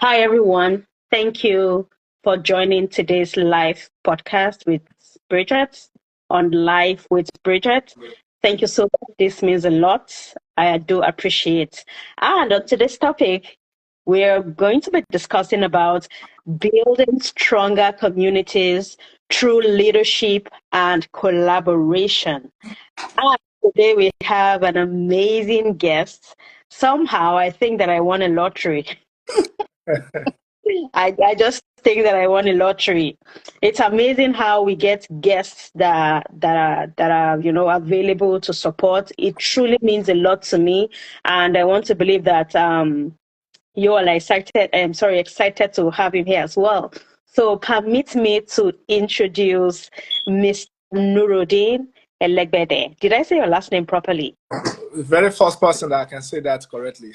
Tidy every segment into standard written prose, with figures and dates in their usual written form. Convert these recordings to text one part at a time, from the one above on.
Hi, everyone. Thank you for joining today's live podcast with Bridget on Live with Bridget. Thank you so much. This means a lot. I do appreciate. And on today's topic, we're going to be discussing about building stronger communities through leadership and collaboration. And today we have an amazing guest. Somehow I think that I won a lottery. I just think that I won a lottery. It's amazing how we get guests that are available to support. It truly means a lot to me, and I want to believe that you all are excited. I'm sorry, excited to have him here as well. So permit me to introduce Mr. Nurudeen Elegbede. Did I say your last name properly? The very first person that can say that correctly.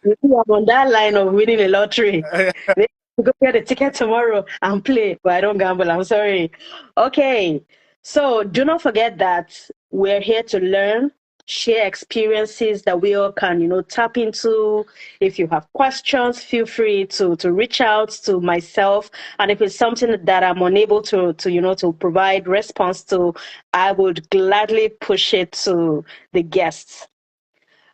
You see, I'm on that line of winning a lottery. Go get a ticket tomorrow and play, but I don't gamble. I'm sorry. Okay, so do not forget that we're here to learn, share experiences that we all can, tap into. If you have questions, feel free to reach out to myself. And if it's something that I'm unable to provide response to, I would gladly push it to the guests.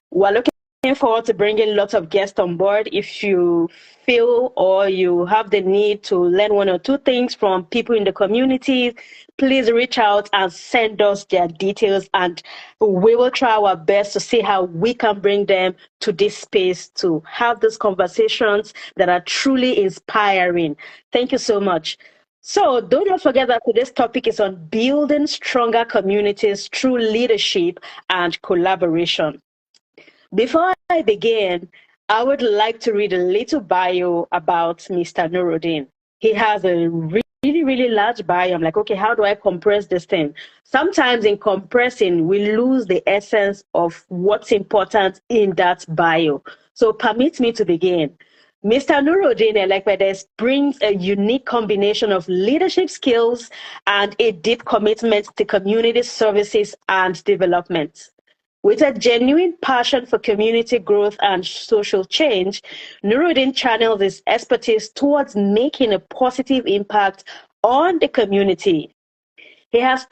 We're looking forward to bringing lots of guests on board. If you feel or you have the need to learn one or two things from people in the community, please reach out and send us their details, and we will try our best to see how we can bring them to this space to have these conversations that are truly inspiring. Thank you so much. So do not forget that today's topic is on building stronger communities through leadership and collaboration. Before I begin, I would like to read a little bio about Mr. Nurudeen. He has a really large bio. I'm like, okay, how do I compress this thing? Sometimes in compressing, we lose the essence of what's important in that bio. So permit me to begin. Mr. Nurudeen Elegbede brings a unique combination of leadership skills and a deep commitment to community services and development. With a genuine passion for community growth and social change, Nurudeen channels his expertise towards making a positive impact on the community. He has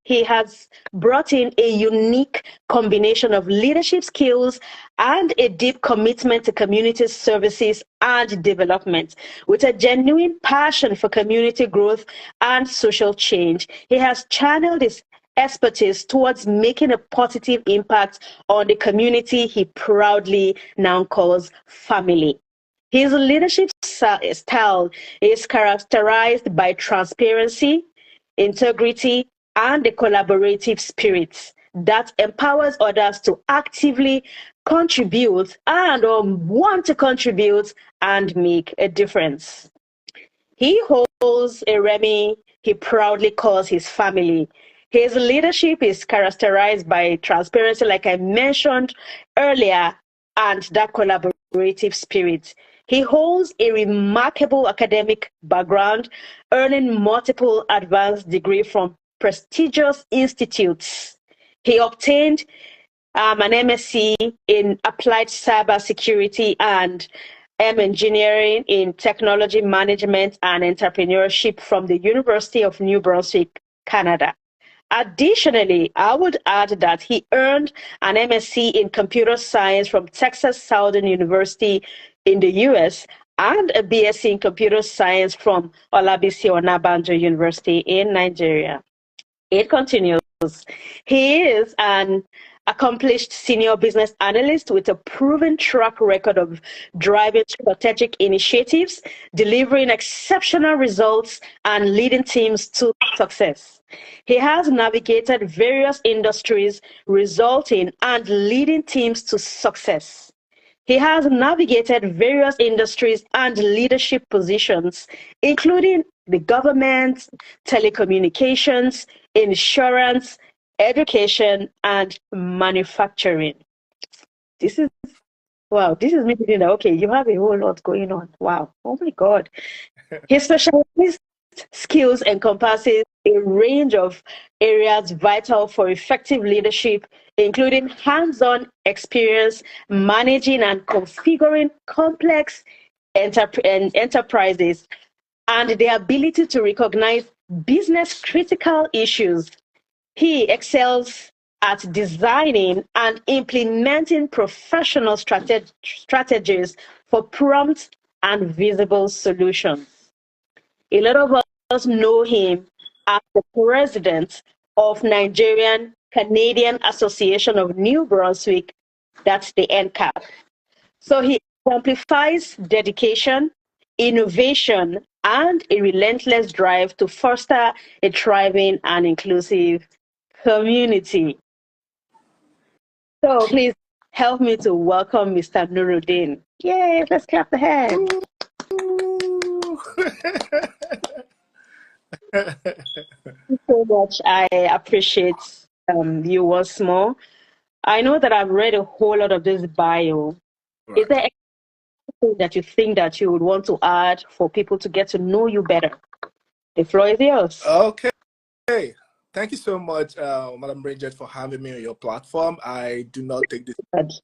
he has brought in a unique combination of leadership skills and a deep commitment to community services and development. With a genuine passion for community growth and social change, he has channeled his expertise towards making a positive impact on the community he proudly now calls family. His leadership style is characterized by transparency, integrity, and a collaborative spirit that empowers others to actively contribute and want to contribute and make a difference. He holds a Remy he proudly calls his family. His leadership is characterized by transparency, like I mentioned earlier, and that collaborative spirit. He holds a remarkable academic background, earning multiple advanced degrees from prestigious institutes. He obtained an MSc in Applied Cybersecurity and Engineering in Technology Management and Entrepreneurship from the University of New Brunswick, Canada. Additionally, I would add that he earned an MSc in Computer Science from Texas Southern University in the US and a BSc in Computer Science from Olabisi Onabanjo University in Nigeria. It continues. He is an accomplished senior business analyst with a proven track record of driving strategic initiatives, delivering exceptional results, and leading teams to success. He has navigated various industries, resulting and leading teams to success. He has navigated various industries and leadership positions, including the government, telecommunications, insurance, education, and manufacturing. This is wow, this is me thinking that okay, you have a whole lot going on. Wow. Oh my God. His specialized skills encompasses a range of areas vital for effective leadership, including hands-on experience managing and configuring complex enterprises, and the ability to recognize business critical issues. He excels at designing and implementing professional strategies for prompt and visible solutions. A lot of us know him as the president of Nigerian Canadian Association of New Brunswick, that's the NCAP. So he exemplifies dedication, innovation, and a relentless drive to foster a thriving and inclusive community. So please help me to welcome Mr. Nurudeen. Yay, let's clap the hands. Thank you so much. I appreciate you once more. I know that I've read a whole lot of this bio. Right. Is there anything that you think that you would want to add for people to get to know you better? The floor is yours. Okay. Thank you so much, Madam Bridget, for having me on your platform. I do not take this as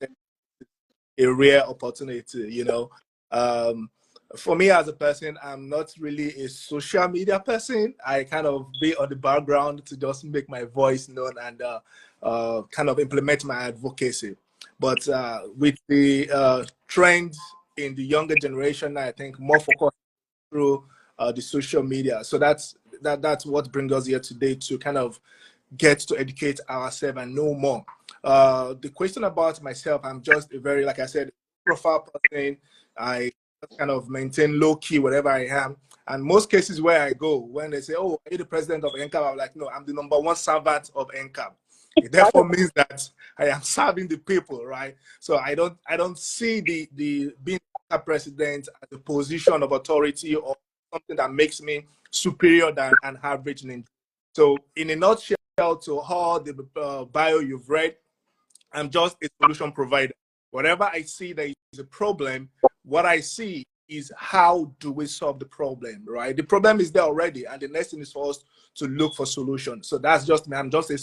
a rare opportunity, you know. For me as a person, I'm not really a social media person. I kind of be on the background to just make my voice known and kind of implement my advocacy. But with the trend in the younger generation, I think more focus through the social media. So that's what brings us here today, to kind of get to educate ourselves and know more. The question about myself, I'm just a very, like I said, profile person. I kind of maintain low key wherever I am. And most cases where I go, when they say, "Oh, are you the president of NCAB?" I'm like, "No, I'm the #1 servant of NCAB." It therefore means that I am serving the people, right? So I don't see the being a president as a position of authority or something that makes me superior than an average ninja. So in a nutshell, to all the bio you've read, I'm just a solution provider. Whatever I see there is a problem, what I see is how do we solve the problem, right? The problem is there already, and the next thing is for us to look for solutions. So that's just me. I'm just a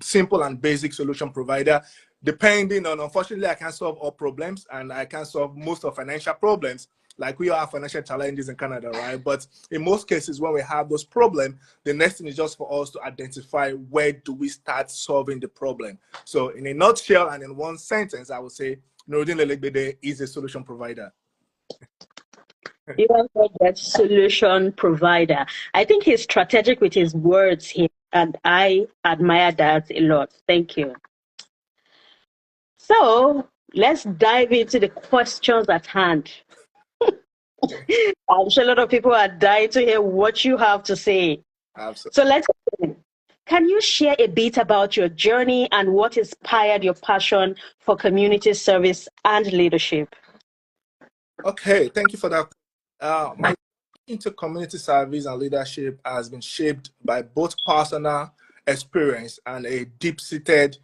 simple and basic solution provider. Depending on, unfortunately, I can't solve all problems, and I can't solve most of financial problems. Like we all have financial challenges in Canada, right? But in most cases, when we have those problems, the next thing is just for us to identify where do we start solving the problem. So in a nutshell and in one sentence, I would say Nurudeen Elegbede is a solution provider. You have heard that, solution provider. I think he's strategic with his words here, and I admire that a lot. Thank you. So let's dive into the questions at hand. I'm sure a lot of people are dying to hear what you have to say. Absolutely. So let's begin. Can you share a bit about your journey and what inspired your passion for community service and leadership? Okay, thank you for that. My into community service and leadership has been shaped by both personal experience and a deep-seated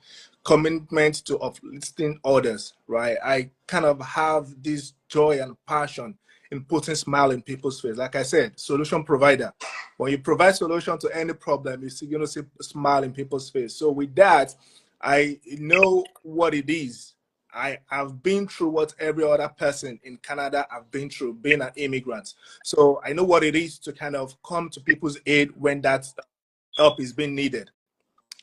commitment to uplifting others, right? I kind of have this joy and passion in putting smile in people's face. Like I said, solution provider. When you provide solution to any problem, you're going to see a smile in people's face. So with that, I know what it is. I have been through what every other person in Canada have been through, being an immigrant. So I know what it is to kind of come to people's aid when that help is being needed.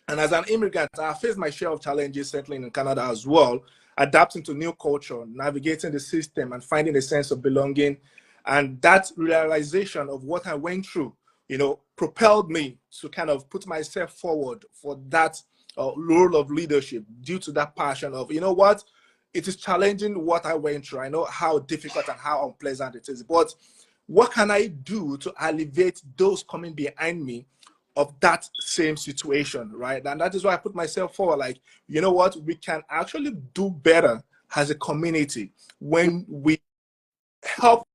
And as an immigrant, I faced my share of challenges settling in Canada as well, adapting to new culture, navigating the system, and finding a sense of belonging. And that realization of what I went through, you know, propelled me to kind of put myself forward for that role of leadership due to that passion of, you know what, it is challenging what I went through. I know how difficult and how unpleasant it is, but what can I do to alleviate those coming behind me of that same situation, right? And that is why I put myself forward, like, you know what, we can actually do better as a community when we help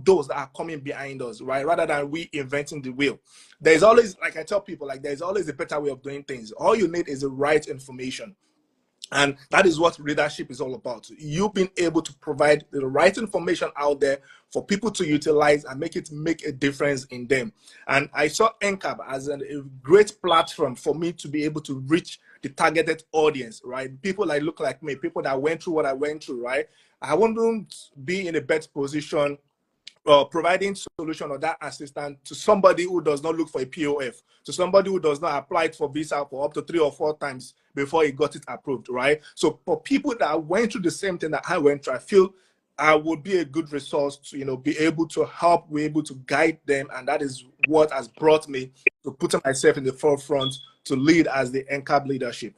those that are coming behind us, right? Rather than we inventing the wheel. There's always, like I tell people, like there's always a better way of doing things. All you need is the right information. And that is what leadership is all about. You being able to provide the right information out there for people to utilize and make a difference in them. And I saw NCANB as a great platform for me to be able to reach the targeted audience, right? People that look like me, people that went through what I went through, right? I wouldn't be in a better position providing solution or that assistance to somebody who does not look for a POF, to somebody who does not apply for visa for up to 3 or 4 times before he got it approved, right? So for people that went through the same thing that I went through, I feel I would be a good resource to, be able to help, be able to guide them. And that is what has brought me to putting myself in the forefront to lead as the NCANB leadership.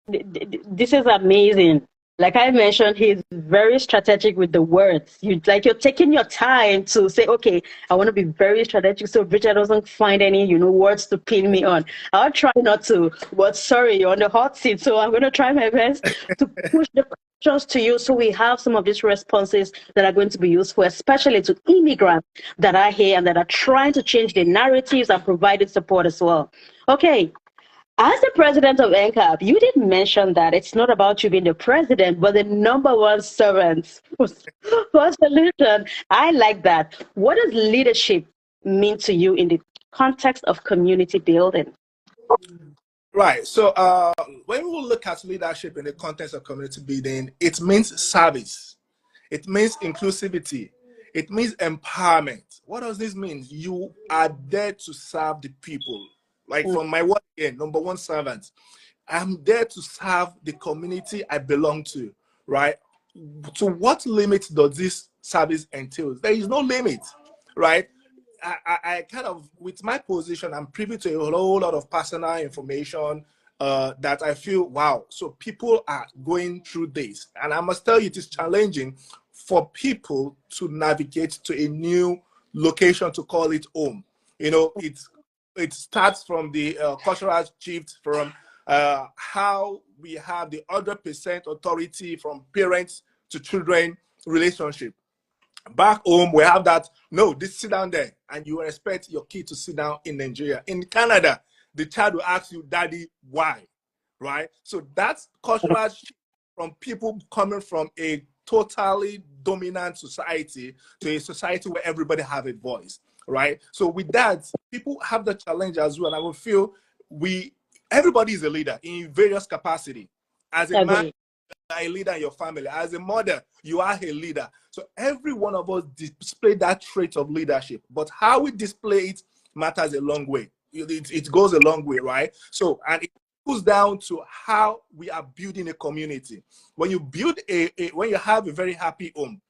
This is amazing. Like I mentioned, he's very strategic with the words. You're taking your time to say, okay, I want to be very strategic so Bridget doesn't find any, words to pin me on. I'll try not to, but sorry, you're on the hot seat, so I'm going to try my best to push the questions to you so we have some of these responses that are going to be useful, especially to immigrants that are here and that are trying to change the narratives and providing support as well. Okay. As the president of NCANB, you did mention that it's not about you being the president, but the #1 servant for solution. I like that. What does leadership mean to you in the context of community building? Right. So when we look at leadership in the context of community building, it means service. It means inclusivity. It means empowerment. What does this mean? You are there to serve the people. Like from my word again, #1 servant. I'm there to serve the community I belong to, right? To what limit does this service entail? There is no limit, right? I kind of, with my position, I'm privy to a whole lot of personal information that I feel, wow, so people are going through this. And I must tell you, it is challenging for people to navigate to a new location to call it home. It starts from the cultural shift, from how we have the 100% authority from parents to children relationship. Back home, we have that, no, this sit down there, and you expect your kid to sit down in Nigeria. In Canada, the child will ask you, daddy, why? Right? So that's cultural shift from people coming from a totally dominant society to a society where everybody have a voice. Right? So with that, people have the challenge as well. I will feel everybody is a leader in various capacity. As a man, a leader in your family. As a mother, you are a leader. So every one of us display that trait of leadership. But how we display it matters a long way. It goes a long way, right? So, and it goes down to how we are building a community. When you build when you have a very happy home,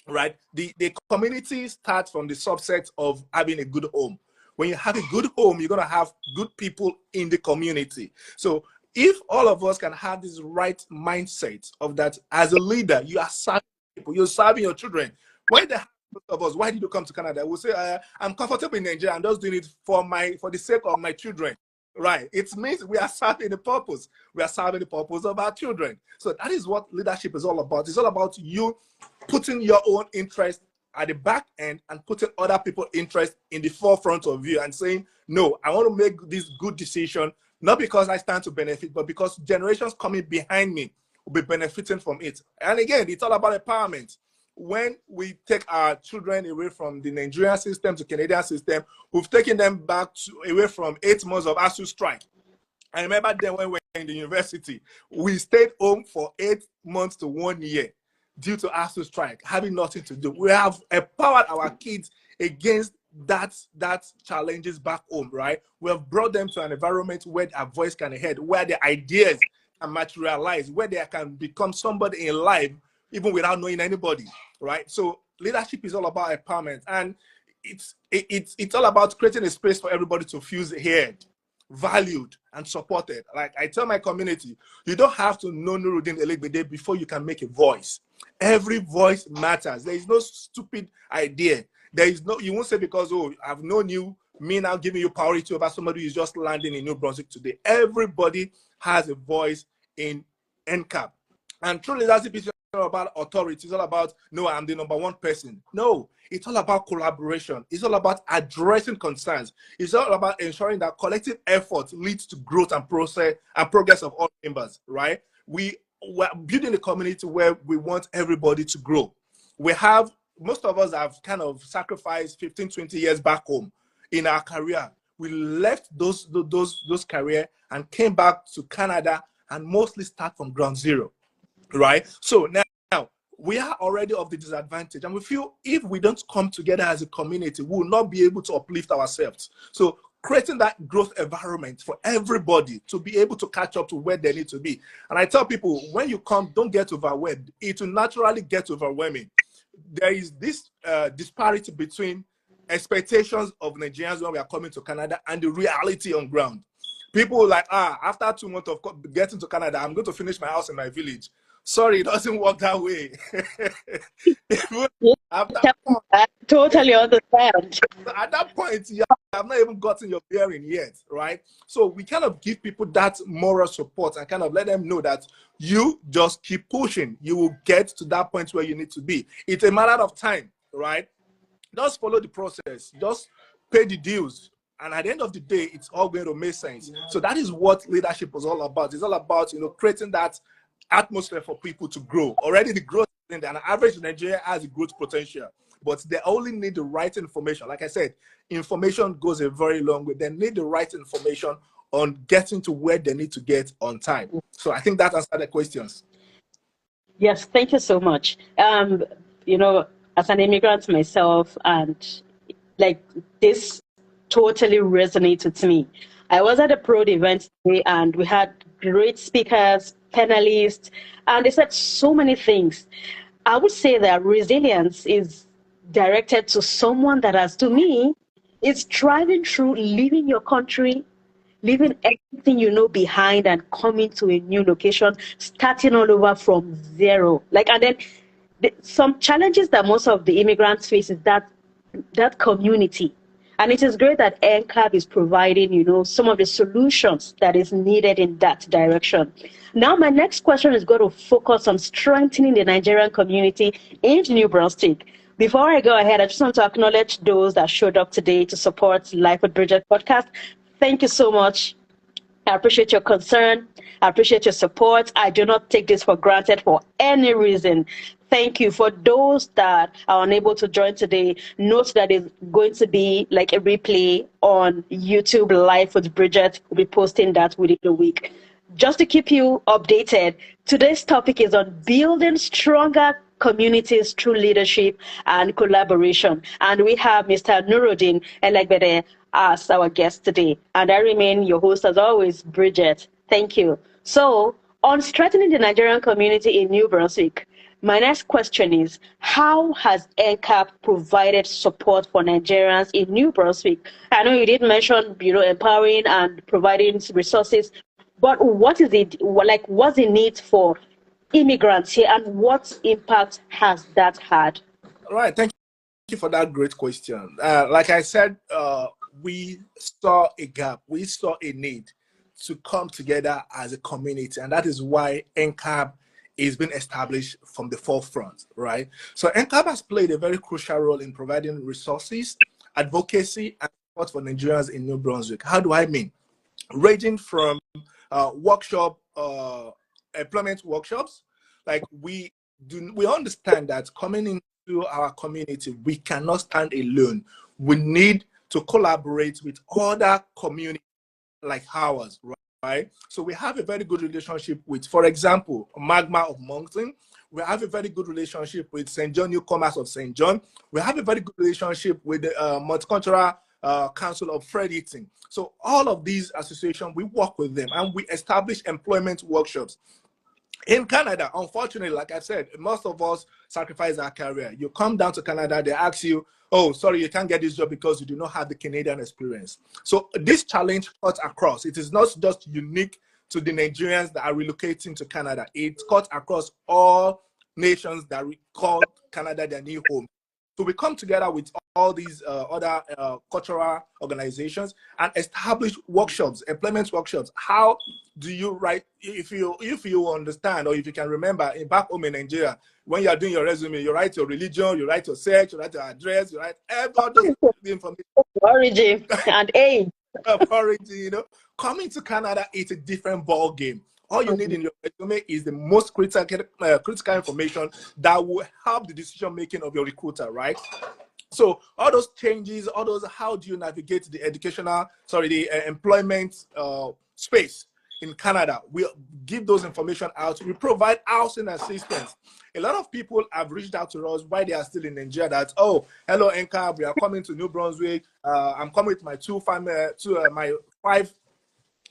right? The community starts from the subset of having a good home. When you have a good home, you're going to have good people in the community. So if all of us can have this right mindset of that, as a leader, you are serving people, you're serving your children. When the of us, why did you come to Canada? We'll say, I'm comfortable in Nigeria. I'm just doing it for the sake of my children. Right. It means we are serving the purpose. We are serving the purpose of our children. So that is what leadership is all about. It's all about you putting your own interest at the back end and putting other people's interest in the forefront of you and saying, no, I want to make this good decision, not because I stand to benefit, but because generations coming behind me will be benefiting from it. And again, it's all about empowerment. When we take our children away from the Nigerian system to Canadian system, we've taken them back away from 8 months of ASU strike. I remember then when we were in the university, we stayed home for 8 months to 1 year due to ASU strike, having nothing to do. We have empowered our kids against that challenges back home, right? We have brought them to an environment where their voice can be heard, where their ideas can materialize, where they can become somebody in life, even without knowing anybody, right? So leadership is all about empowerment, and it's all about creating a space for everybody to feel heard, valued, and supported. Like I tell my community, you don't have to know Nurudeen Elegbede before you can make a voice. Every voice matters. There is no stupid idea. There is no, you won't say because, oh, I've known you, me now giving you priority over somebody who's just landing in New Brunswick today. Everybody has a voice in NCANB. And true leadership is all about authority. It's all about, no, I'm the number one person. No, it's all about collaboration. It's all about addressing concerns. It's all about ensuring that collective effort leads to growth and progress of all members, right? We're building a community where we want everybody to grow. Most of us have kind of sacrificed 15, 20 years back home in our career. We left those career and came back to Canada and mostly start from ground zero, right? So now we are already of the disadvantage, and we feel if we don't come together as a community, we will not be able to uplift ourselves. So creating that growth environment for everybody to be able to catch up to where they need to be. And I tell people, when you come, don't get overwhelmed. It will naturally get overwhelming. There is this disparity between expectations of Nigerians when we are coming to Canada and the reality on ground. People like, after 2 months of getting to Canada, I'm going to finish my house in my village. Sorry, it doesn't work that way. I totally understand. At that point, you have not even gotten your bearing yet, right? So we kind of give people that moral support and kind of let them know that you just keep pushing. You will get to that point where you need to be. It's a matter of time, right? Just follow the process. Just pay the dues. And at the end of the day, it's all going to make sense. So that is what leadership was all about. It's all about, creating that atmosphere for people to grow. Already the growth in an average Nigeria has a growth potential, but they only need the right information. Like I said, information goes a very long way. They need the right information on getting to where they need to get on time. So I think that answered the questions. Yes, thank you so much. As an immigrant myself, and like this totally resonates with me. I was at a Prod event today, and we had great speakers, panelists, and they said so many things. I would say that resilience is directed to someone that has, to me, is driving through leaving your country, leaving everything you know behind and coming to a new location, starting all over from zero. And then some challenges that most of the immigrants face is that community. And it is great that NCANB is providing, some of the solutions that is needed in that direction. Now, my next question is going to focus on strengthening the Nigerian community in New Brunswick. Before I go ahead, I just want to acknowledge those that showed up today to support Life with Bridget podcast. Thank you so much. I appreciate your concern. I appreciate your support. I do not take this for granted for any reason. Thank you. For those that are unable to join today, note that it's going to be like a replay on YouTube Live with Bridget. We'll be posting that within the week. Just to keep you updated, today's topic is on building stronger communities through leadership and collaboration. And we have Mr. Nurudeen Elegbede as our guest today. And I remain your host as always, Bridget. Thank you. So, on strengthening the Nigerian community in New Brunswick, my next question is, how has NCANB provided support for Nigerians in New Brunswick? I know you did mention, empowering and providing resources, but what is it, what's the need for immigrants here, and what impact has that had? All right, thank you for that great question. Like I said, we saw a gap, we saw a need to come together as a community, and that is why NCANB is being established from the forefront, right? So NCANB has played a very crucial role in providing resources, advocacy, and support for Nigerians in New Brunswick. How do I mean? Ranging from employment workshops. Like we understand that coming into our community, we cannot stand alone. We need to collaborate with other communities like ours, right? So we have a very good relationship with, for example, Magma of Moncton. We have a very good relationship with St. John Newcomers of St. John. We have a very good relationship with the Multicultural Council of Fredericton. So all of these associations, we work with them and we establish employment workshops. In Canada, unfortunately, like I said, most of us sacrifice our career. You come down to Canada, they ask you, oh, sorry, you can't get this job because you do not have the Canadian experience. So this challenge cuts across. It is not just unique to the Nigerians that are relocating to Canada. It cuts across all nations that call Canada their new home. So we come together with all these other cultural organizations and establish workshops, employment workshops. How do you write, if you understand, or if you can remember, back home in Nigeria, when you are doing your resume, you write your religion, you write your sex, you write your address, you write all those information. Origin and age. Origin, Coming to Canada, it's a different ball game. All you need in your resume is the most critical information that will help the decision making of your recruiter, right? So all those changes, all those, how do you navigate the employment space in Canada? We give those information out. We provide housing assistance. A lot of people have reached out to us while they are still in Nigeria that, oh, hello, NCANB, we are coming to New Brunswick. I'm coming with my my 5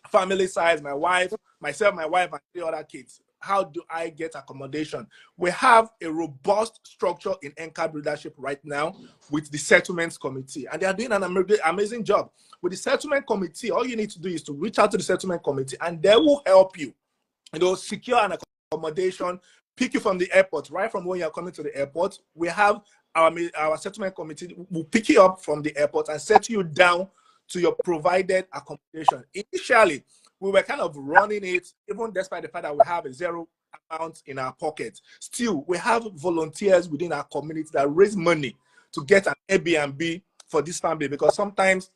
family size, my wife, myself, my wife, and 3 other kids. How do I get accommodation? We have a robust structure in NCANB leadership right now with the settlements committee, and they are doing an amazing job. With the settlement committee, all you need to do is to reach out to the settlement committee, and they will help you, secure an accommodation, pick you from the airport, right from when you're coming to the airport. We have our settlement committee will pick you up from the airport and set you down to your provided accommodation. Initially, we were kind of running it, even despite the fact that we have a zero amount in our pocket. Still, we have volunteers within our community that raise money to get an Airbnb for this family, because sometimes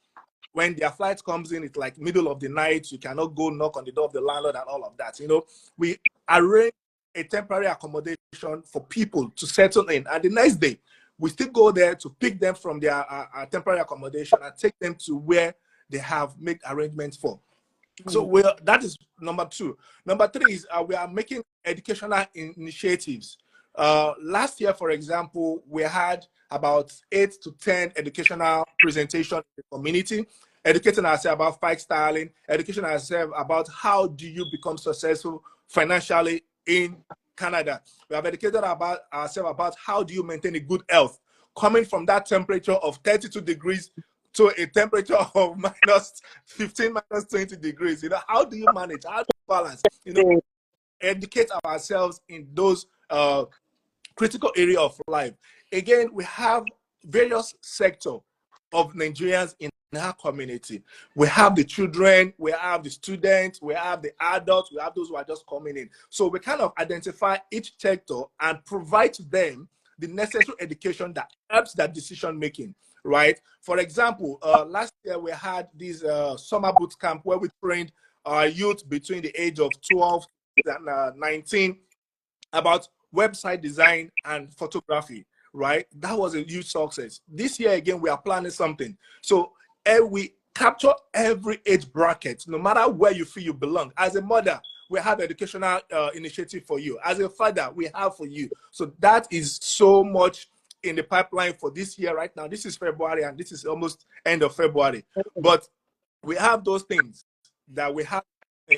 when their flight comes in, it's like middle of the night, you cannot go knock on the door of the landlord and all of that. We arrange a temporary accommodation for people to settle in, and the next day, we still go there to pick them from their temporary accommodation and take them to where they have made arrangements for. So that is number 2. Number 3 is we are making educational initiatives. Last year, for example, we had about 8 to 10 educational presentations in the community, educating ourselves about fight styling, educating ourselves about how do you become successful financially in Canada. We have educated ourselves about how do you maintain a good health, coming from that temperature of 32 degrees to a temperature of minus 15, minus 20 degrees. How do you manage? How do you balance? Educate ourselves in those critical area of life. Again, we have various sectors of Nigerians in our community. We have the children, we have the students, we have the adults, we have those who are just coming in. So we kind of identify each sector and provide to them the necessary education that helps that decision making, right? For example, last year we had this summer boot camp where we trained our youth between the age of 12 and 19 about website design and photography, right? That was a huge success. This year, again, we are planning something. So we capture every age bracket, no matter where you feel you belong. As a mother, we have educational initiative for you. As a father, we have for you. So that is so much in the pipeline for this year right now. This is February, and this is almost end of February. But we have those things that we have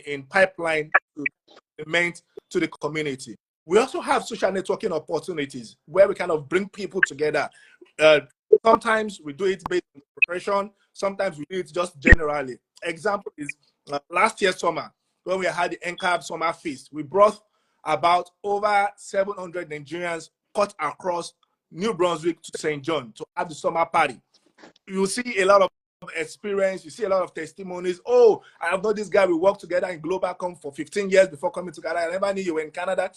in pipeline to implement to the community. We also have social networking opportunities where we kind of bring people together. Sometimes we do it based on profession. Sometimes we do it just generally. Example is last year summer, when we had the NCANB Summer Feast. We brought about over 700 Nigerians cut across New Brunswick to St. John to have the summer party. You see a lot of experience, you see a lot of testimonies. Oh, I have known this guy, we worked together in Globalcom for 15 years before coming together. I never knew you were in Canada.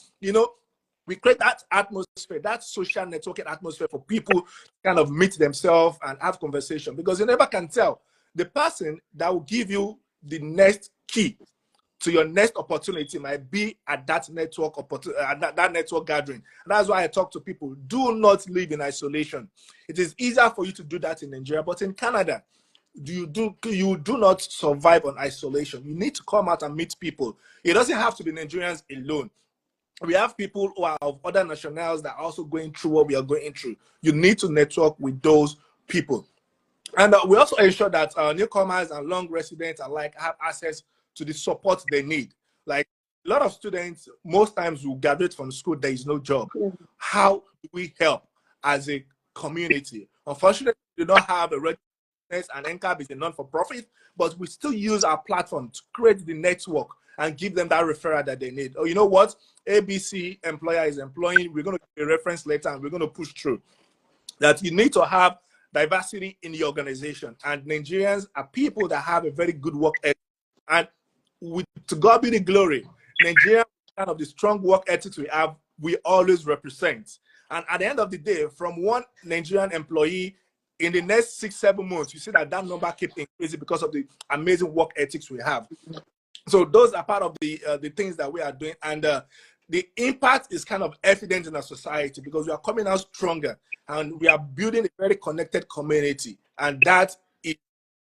We create that atmosphere, that social networking atmosphere for people to kind of meet themselves and have conversation, because you never can tell the person that will give you the next key to your next opportunity might be at that network that network gathering. And that's why I talk to people. Do not live in isolation. It is easier for you to do that in Nigeria, but in Canada, you do not survive on isolation. You need to come out and meet people. It doesn't have to be Nigerians alone. We have people who are of other nationals that are also going through what we are going through. You need to network with those people. And we also ensure that newcomers and long residents alike have access to the support they need. Like a lot of students, most times will graduate from school, there is no job. How do we help as a community? Unfortunately, we do not have a registered business, and NCANB is a non-for-profit, but we still use our platform to create the network and give them that referral that they need. Oh, you know what? ABC employer is employing. We're going to give a reference letter and we're going to push through. that you need to have diversity in the organization. And Nigerians are people that have a very good work ethic. And to God be the glory, Nigeria, kind of the strong work ethics we have, we always represent. And at the end of the day, from one Nigerian employee, in the next 6-7 months, you see that number keeps increasing because of the amazing work ethics we have. So those are part of the things that we are doing. And the impact is kind of evident in our society because we are coming out stronger and we are building a very connected community. And that is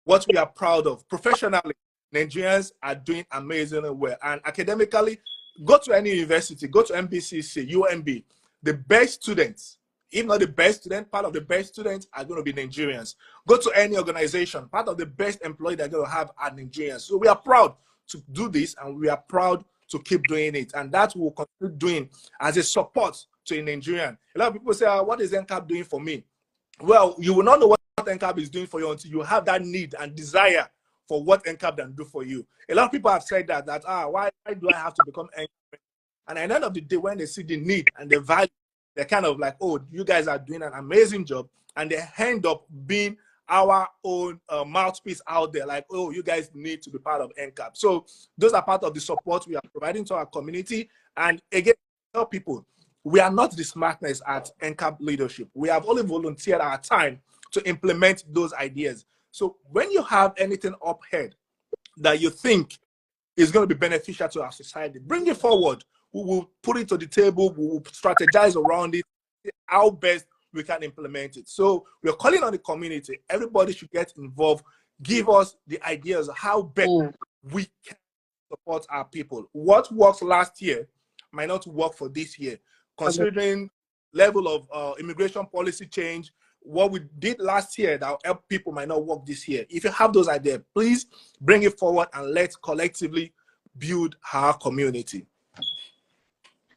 what we are proud of. Professionally, Nigerians are doing amazingly well. And academically, go to any university, go to MBCC, UMB, the best students, if not the best student, part of the best students are going to be Nigerians. Go to any organization, part of the best employees they're going to have are Nigerians. So we are proud to do this, and we are proud to keep doing it. And that we'll continue doing as a support to a Nigerian. A lot of people say, what is NCANB doing for me? Well, you will not know what NCANB is doing for you until you have that need and desire for what NCANB can do for you. A lot of people have said that why do I have to become NCANB? And at the end of the day, when they see the need and the value, they're kind of like, oh, you guys are doing an amazing job. And they end up being our own mouthpiece out there, like, oh, you guys need to be part of NCANB. So those are part of the support we are providing to our community. And again, tell people, we are not the smartness at NCANB leadership. We have only volunteered our time to implement those ideas. So when you have anything up ahead that you think is going to be beneficial to our society, bring it forward. We will put it to the table. We will strategize around it, how best we can implement it. So we're calling on the community. Everybody should get involved. Give us the ideas of how best we can support our people. What works last year might not work for this year, considering level of immigration policy change. What we did last year that will help people might not work this year. If you have those ideas, please bring it forward and let's collectively build our community.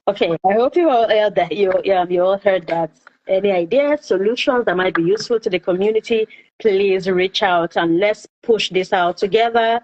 Okay, I hope you all heard that. You all heard that. Any ideas, solutions that might be useful to the community, please reach out and let's push this out together.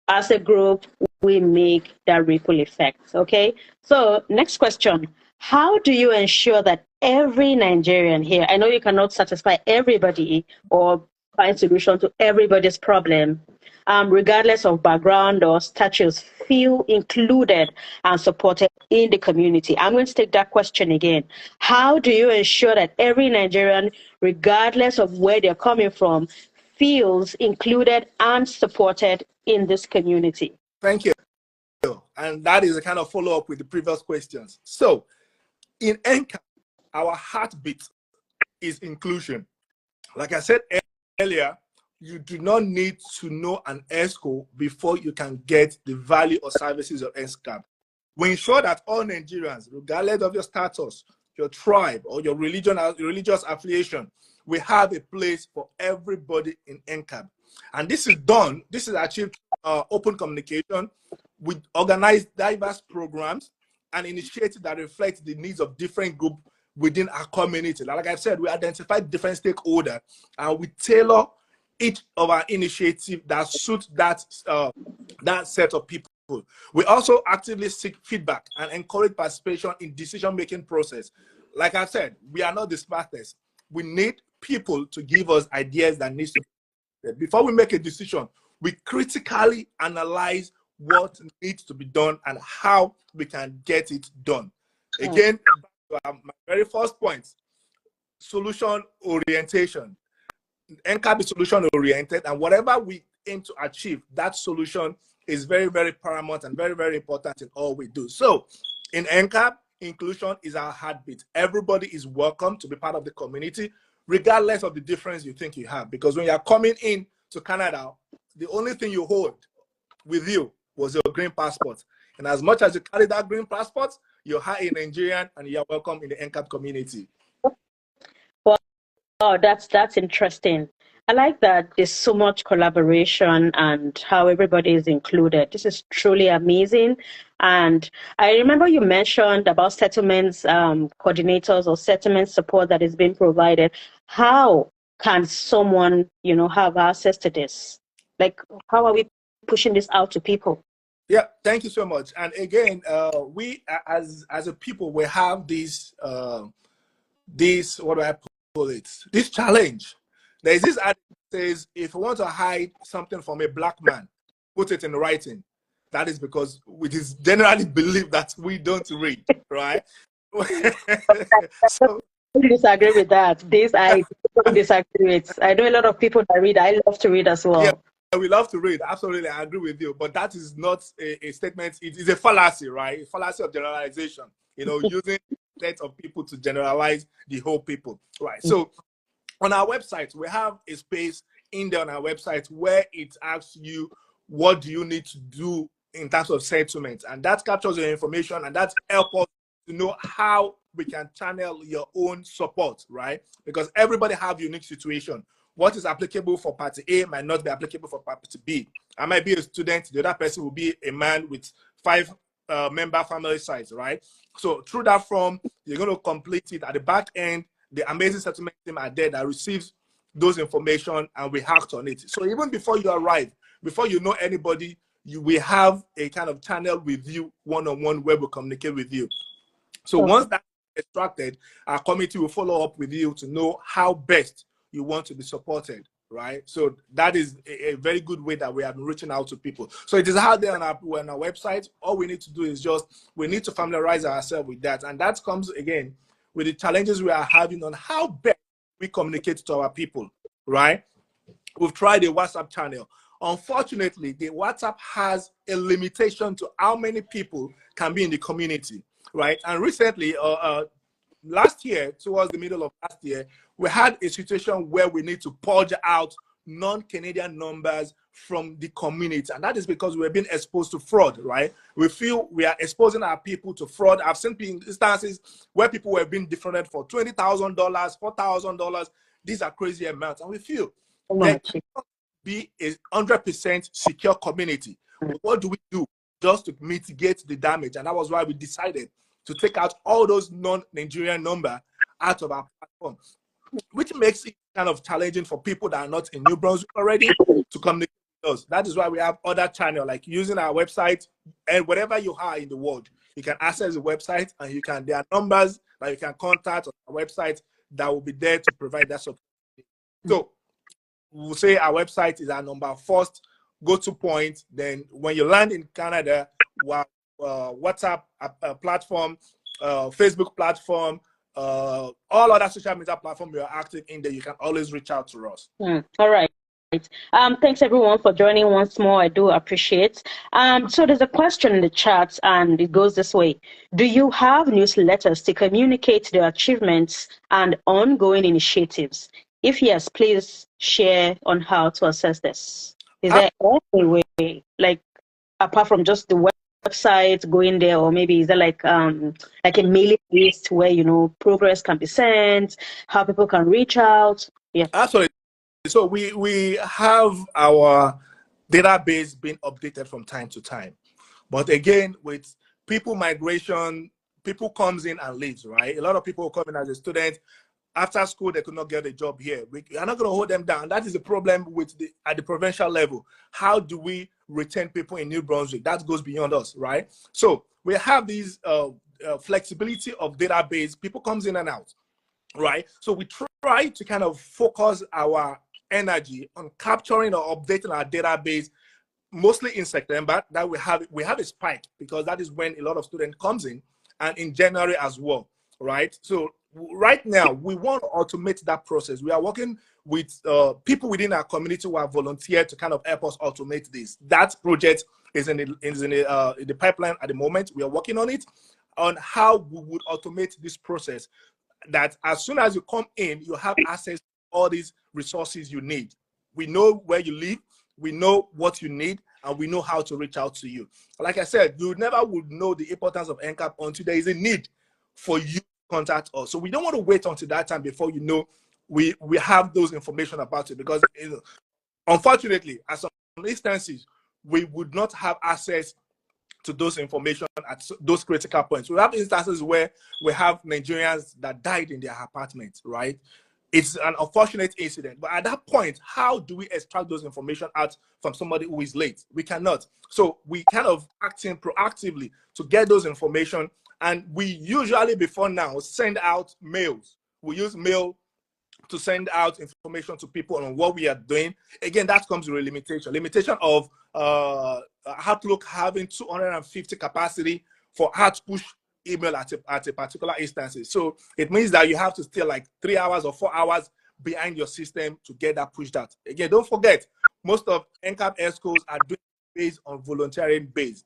As a group, we make that ripple effect. Okay, so next question. How do you ensure that every Nigerian here, I know you cannot satisfy everybody or find solution to everybody's problem, regardless of background or status, feel included and supported in the community? I'm going to take that question again. How do you ensure that every Nigerian, regardless of where they're coming from, feels included and supported in this community? Thank you. And that is a kind of follow-up with the previous questions. So in NCANB, our heartbeat is inclusion. Like I said earlier, you do not need to know an ESCO before you can get the value or services of NCANB. We ensure that all Nigerians, regardless of your status, your tribe, or your religious affiliation, we have a place for everybody in NCANB. And this is achieved open communication. We organize diverse programs and initiatives that reflect the needs of different groups within our community. Like I said, we identify different stakeholders and we tailor each of our initiatives that suit that set of people. We also actively seek feedback and encourage participation in decision-making process. Like I said, we are not the smartest. We need people to give us ideas that needs to be. Before we make a decision, we critically analyze what needs to be done and how we can get it done. Again, my very first point, solution orientation. NCANB is solution oriented, and whatever we aim to achieve, that solution is very, very paramount and very, very important in all we do. So in NCANB, inclusion is our heartbeat. Everybody is welcome to be part of the community, regardless of the difference you think you have. Because when you're coming in to Canada, the only thing you hold with you was your green passport. And as much as you carry that green passport, you're a Nigerian and you're welcome in the NCANB community. Oh, that's interesting. I like that there's so much collaboration and how everybody is included. This is truly amazing. And I remember you mentioned about settlements coordinators or settlement support that is being provided. How can someone, have access to this? Like, how are we pushing this out to people? Yeah, thank you so much. And again, we as a people, we have this what do I put? it? This challenge. There is this ad that says, if you want to hide something from a black man, put it in writing. That is because it is generally believed that we don't read, right? So I disagree with that. This I disagree with. I know a lot of people that read. I love to read as yeah, well. we love to read. Absolutely, I agree with you. But that is not a statement. It is a fallacy, right? A fallacy of generalization. You know, using set of people to generalize the whole people, right? So on our website, we have a space in there on our website where it asks you, what do you need to do in terms of settlement? And that captures your information, and that helps us to know how we can channel your own support, right? Because everybody have unique situation. What is applicable for party A might not be applicable for party B. I might be a student, the other person will be a man with 5 member family size, right? So through that form, you're going to complete it. At the back end, the amazing settlement team are there that receives those information, and we act on it. So even before you arrive, before you know anybody, we have a kind of channel with you, one-on-one, where we communicate with you. So once that is extracted, our committee will follow up with you to know how best you want to be supported, right? So that is a very good way that we have been reaching out to people. So it is out there on our website. All we need to do is we need to familiarize ourselves with that. And that comes, again, with the challenges we are having on how best we communicate to our people, right? We've tried a WhatsApp channel. Unfortunately, the WhatsApp has a limitation to how many people can be in the community, right? And recently, last year, towards the middle of last year, we had a situation where we need to purge out non-Canadian numbers from the community. And that is because we're being exposed to fraud, right? We feel we are exposing our people to fraud. I've seen instances where people were being defrauded for $20,000, $4,000. These are crazy amounts. And we feel there cannot be a 100% secure community. What do we do just to mitigate the damage? And that was why we decided to take out all those non-Nigerian number out of our platform, which makes it kind of challenging for people that are not in New Brunswick already to communicate with us. That is why we have other channels, like using our website, and wherever you are in the world, you can access the website, and there are numbers that you can contact on our website that will be there to provide that support. So we'll say our website is our number first go-to point. Then when you land in Canada, WhatsApp platform, Facebook platform, all other social media platforms you are active in there, you can always reach out to us. All right. Thanks everyone for joining once more. I do appreciate. So there's a question in the chat, and it goes this way: do you have newsletters to communicate the achievements and ongoing initiatives? If yes, please share on how to assess this. Is there any way, like apart from just the website going there, or maybe is there like a mailing list where progress can be sent, how people can reach out? Yeah, absolutely. So we have our database being updated from time to time, but again, with people migration, people comes in and leaves, right? A lot of people come in as a student. After school, they could not get a job here. We are not going to hold them down. That is the problem at the provincial level. How do we retain people in New Brunswick? That goes beyond us, right? So we have these flexibility of database. People comes in and out, right? So we try to kind of focus our energy on capturing or updating our database, mostly in September. That we have a spike, because that is when a lot of students comes in, and in January as well, right? So right now, we want to automate that process. We are working with people within our community who have volunteered to kind of help us automate this. That project is in the pipeline at the moment. We are working on it, on how we would automate this process, that as soon as you come in, you have access to all these resources you need. We know where you live, we know what you need, and we know how to reach out to you. Like I said, you never would know the importance of NCANB until there is a need for you contact us. So we don't want to wait until that time before we have those information about it, because unfortunately, at some instances, we would not have access to those information at those critical points. We have instances where we have Nigerians that died in their apartments, right? It's an unfortunate incident, but at that point, how do we extract those information out from somebody who is late? We cannot. So we kind of acting proactively to get those information. And we usually, before now, send out mails. We use mail to send out information to people on what we are doing. Again, that comes with a limitation of Outlook having 250 capacity for how to push email at a particular instance. So it means that you have to stay like 3 hours or 4 hours behind your system to get that pushed out. Again, don't forget, most of NCANB ESCOs are doing based on volunteering base,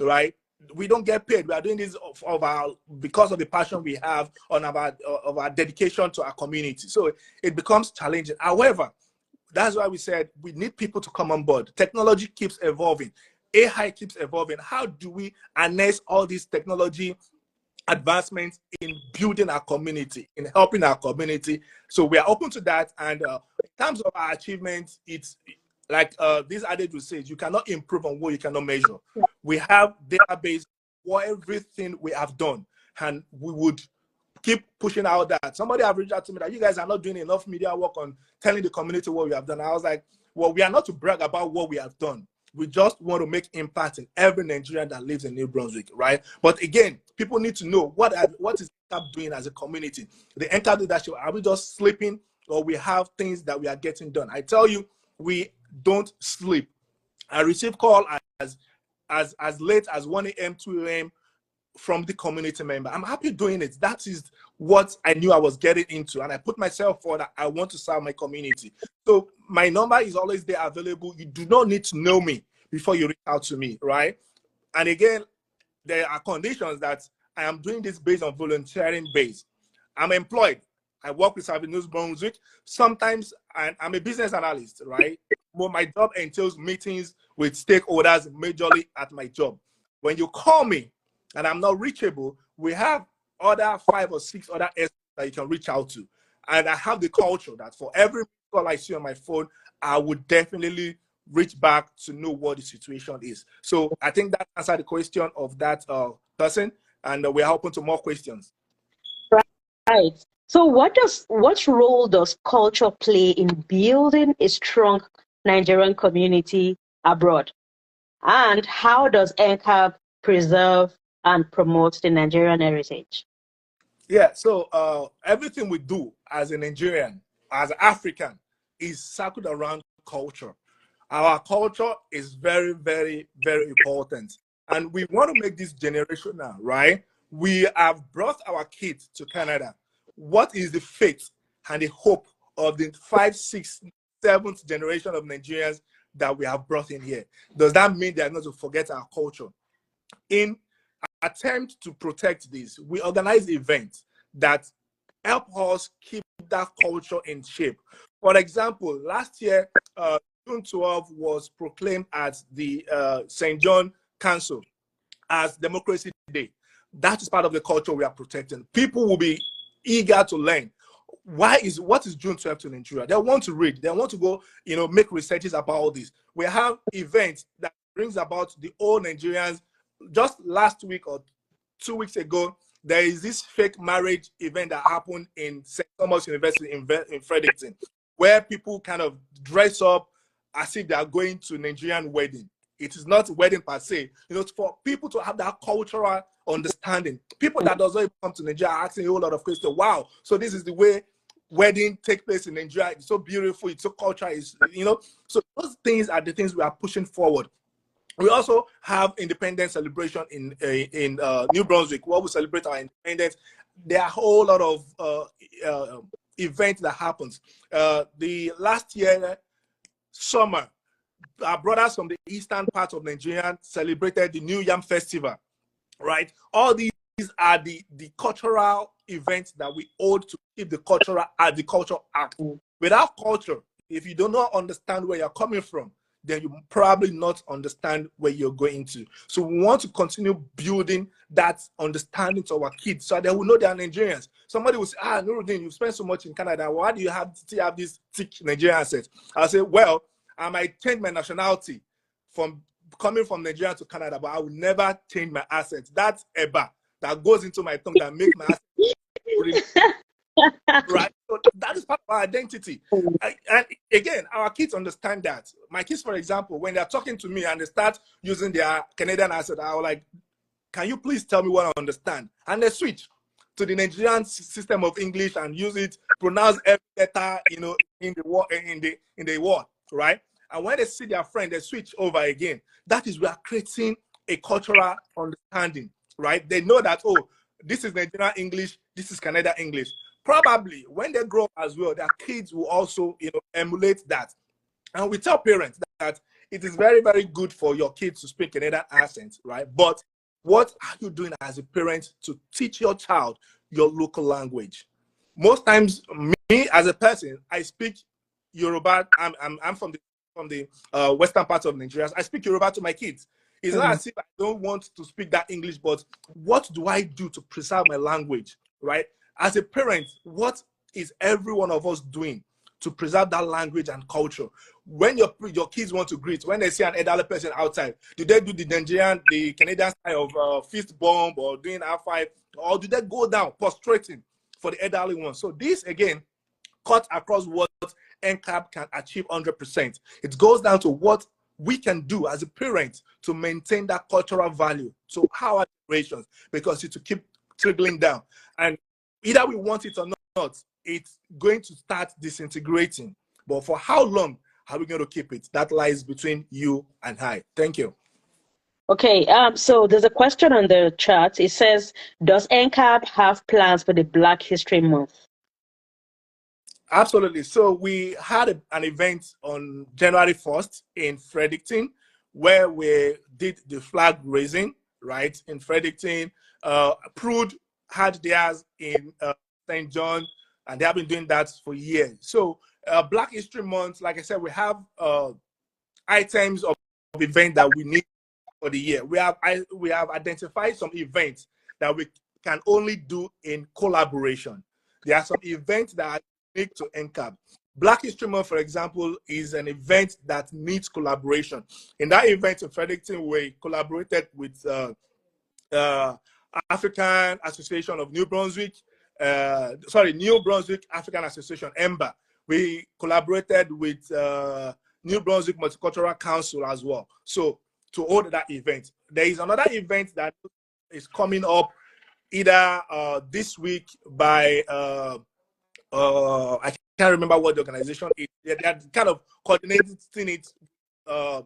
right? We don't get paid. We are doing this because of the passion we have on our dedication to our community. So it becomes challenging. However, that's why we said we need people to come on board. Technology keeps evolving. AI keeps evolving. How do we harness all these technology advancements in building our community, in helping our community? So we are open to that. And in terms of our achievements, it's like this adage will say, you cannot improve on what you cannot measure. We have database for everything we have done, and we would keep pushing out that. Somebody have reached out to me that you guys are not doing enough media work on telling the community what we have done. I was like, well, we are not to brag about what we have done. We just want to make impact in every Nigerian that lives in New Brunswick, right? But again, people need to know what is NCANB doing as a community. The NCANB leadership, are we just sleeping, or we have things that we are getting done? I tell you, we don't sleep. I receive call as late as 1 a.m., 2 a.m. from the community member. I'm happy doing it. That is what I knew I was getting into, and I put myself for that. I want to serve my community. So my number is always there available. You do not need to know me before you reach out to me, right? And again, there are conditions that I am doing this based on volunteering base. I'm employed. I work with Service News Brunswick. Sometimes I'm a business analyst, right? Well, my job entails meetings with stakeholders majorly at my job. When you call me and I'm not reachable, we have other 5 or 6 other experts that you can reach out to. And I have the culture that for every call I see on my phone, I would definitely reach back to know what the situation is. So I think that answered the question of that person, and we're open to more questions. Right. So what role does culture play in building a strong Nigerian community abroad? And how does NCANB preserve and promote the Nigerian heritage? Yeah, so everything we do as a Nigerian, as an African, is circled around culture. Our culture is very, very, very important. And we want to make this generational, right? We have brought our kids to Canada. What is the fate and the hope of the 5th, 6th, 7th generation of Nigerians that we have brought in here? Does that mean they are going to forget our culture? In attempt to protect this, we organize events that help us keep that culture in shape. For example, last year, June 12 was proclaimed as the St. John Council as Democracy Day. That is part of the culture we are protecting. People will be eager to learn. What is June 12 to Nigeria? They want to read. They want to go, make researches about all this. We have events that brings about the old Nigerians. Just last week or 2 weeks ago, there is this fake marriage event that happened in St. Thomas University in Fredericton, where people kind of dress up as if they are going to a Nigerian wedding. It is not a wedding per se. For people to have that cultural understanding. People that doesn't even come to Nigeria are asking a whole lot of questions. Wow, so this is the way wedding take place in Nigeria. It's so beautiful. It's so cultural. So those things are the things we are pushing forward. We also have independence celebration in New Brunswick, where we celebrate our independence. There are a whole lot of events that happens. The last year, summer, our brothers from the eastern part of Nigeria celebrated the New Yam Festival, right? All these are the cultural events that we hold to keep the cultural act. Without culture, if you do not understand where you're coming from, then you probably not understand where you're going to. So we want to continue building that understanding to our kids so they will know they are Nigerians. Somebody will say, Nurudeen, you spent so much in Canada. Why do you have this thick Nigerian accent? I'll say, well, I might change my nationality from coming from Nigeria to Canada, but I will never change my accent. That's Eba that goes into my tongue that makes my accent right? So that is part of our identity. And again, our kids understand that. My kids, for example, when they're talking to me and they start using their Canadian accent, I will like, can you please tell me what I understand? And they switch. to the Nigerian system of English and use it, pronounce every letter, you know, in the word, right? And when they see their friend, they switch over again. That is, we are creating a cultural understanding, right? They know that, oh, this is Nigerian English, this is Canadian English. Probably when they grow up as well, their kids will also, you know, emulate that. And we tell parents that it is very, very good for your kids to speak Canadian accent, right? But what are you doing as a parent to teach your child your local language? Most times, me as a person, I speak Yoruba. I'm from the western part of Nigeria. I speak Yoruba to my kids. It's not as if I don't want to speak that English, but what do I do to preserve my language, right? As a parent, what is every one of us doing to preserve that language and culture? When your kids want to greet, when they see an elderly person outside, do they do the Canadian style of fist bump or doing R5, or do they go down prostrating for the elderly one? So this again cut across what NCANB can achieve 100%. It goes down to what we can do as a parent to maintain that cultural value to our generations, because it's to keep trickling down. And either we want it or not, it's going to start disintegrating. But for how long are we going to keep it? That lies between you and I. Thank you. Okay, so there's a question on the chat. It says, does NCANB have plans for the Black History Month? Absolutely. So we had an event on January 1st in Fredericton where we did the flag raising, right, in Fredericton. Prude had theirs in St. John, and they have been doing that for years. So Black History Month, like I said, we have items of event that we need for the year. We have identified some events that we can only do in collaboration. There are some events that are unique to NCANB. Black History Month, for example, is an event that needs collaboration. In that event in Fredericton, we collaborated with African Association of New Brunswick, New Brunswick African Association, EMBA. We collaborated with New Brunswick Multicultural Council as well. So to hold that event. There is another event that is coming up either this week by I can't remember what the organization is. They're kind of coordinating it,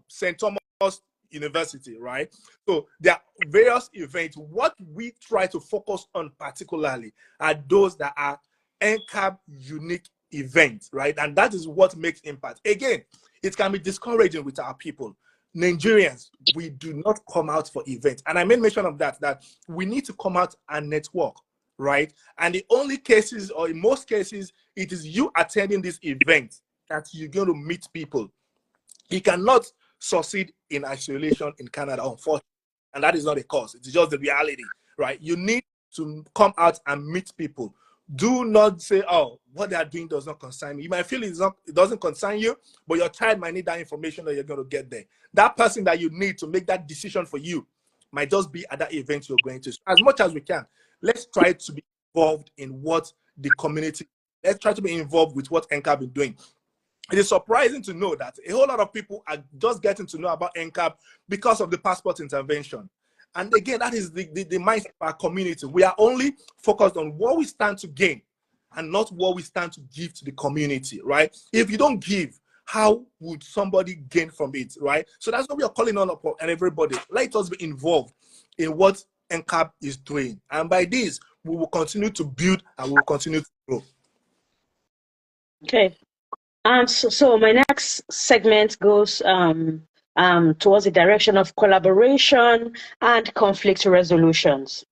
St. Thomas University, right? So there are various events. What we try to focus on particularly are those that are NCANB unique events, right? And that is what makes impact. Again, it can be discouraging with our people. Nigerians, we do not come out for events. And I made mention of that we need to come out and network, right? And the only cases, or in most cases, it is you attending this event that you're going to meet people. You cannot succeed in isolation in Canada, unfortunately. And that is not a cause. It's just the reality, right? You need to come out and meet people. Do not say, oh, what they are doing does not concern me. You might feel it doesn't concern you, but your child might need that information that you're going to get there. That person that you need to make that decision for you might just be at that event you're going to. As much as we can, let's try to be involved in what the community, let's try to be involved with what NCANB is doing. It is surprising to know that a whole lot of people are just getting to know about NCANB because of the passport intervention. And again, that is the mindset of our community. We are only focused on what we stand to gain and not what we stand to give to the community, right? If you don't give, how would somebody gain from it, right? So that's what we are calling on everybody. Let us be involved in what NCANB is doing. And by this, we will continue to build and we will continue to grow. Okay. So my next segment goes towards the direction of collaboration and conflict resolutions.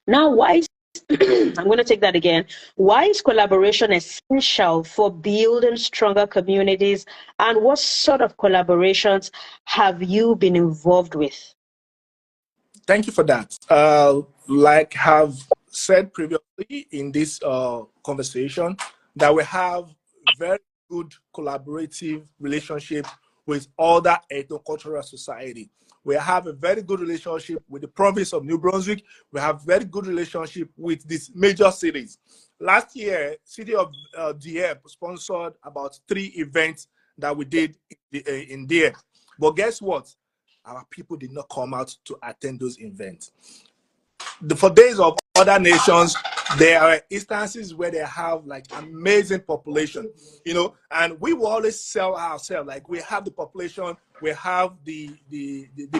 Now, why is I'm going to take that again. Why is collaboration essential for building stronger communities, and what sort of collaborations have you been involved with? Thank you for that. Like I've said previously in this conversation, that we have very good collaborative relationship with other ethnocultural society. We have a very good relationship with the province of New Brunswick. We have very good relationship with these major cities. Last year, City of Dieppe sponsored about 3 events that we did in Dieppe. But guess what? Our people did not come out to attend those events. For days of other nations, there are instances where they have like amazing population, you know, and we will always sell ourselves. Like we have the population, we have the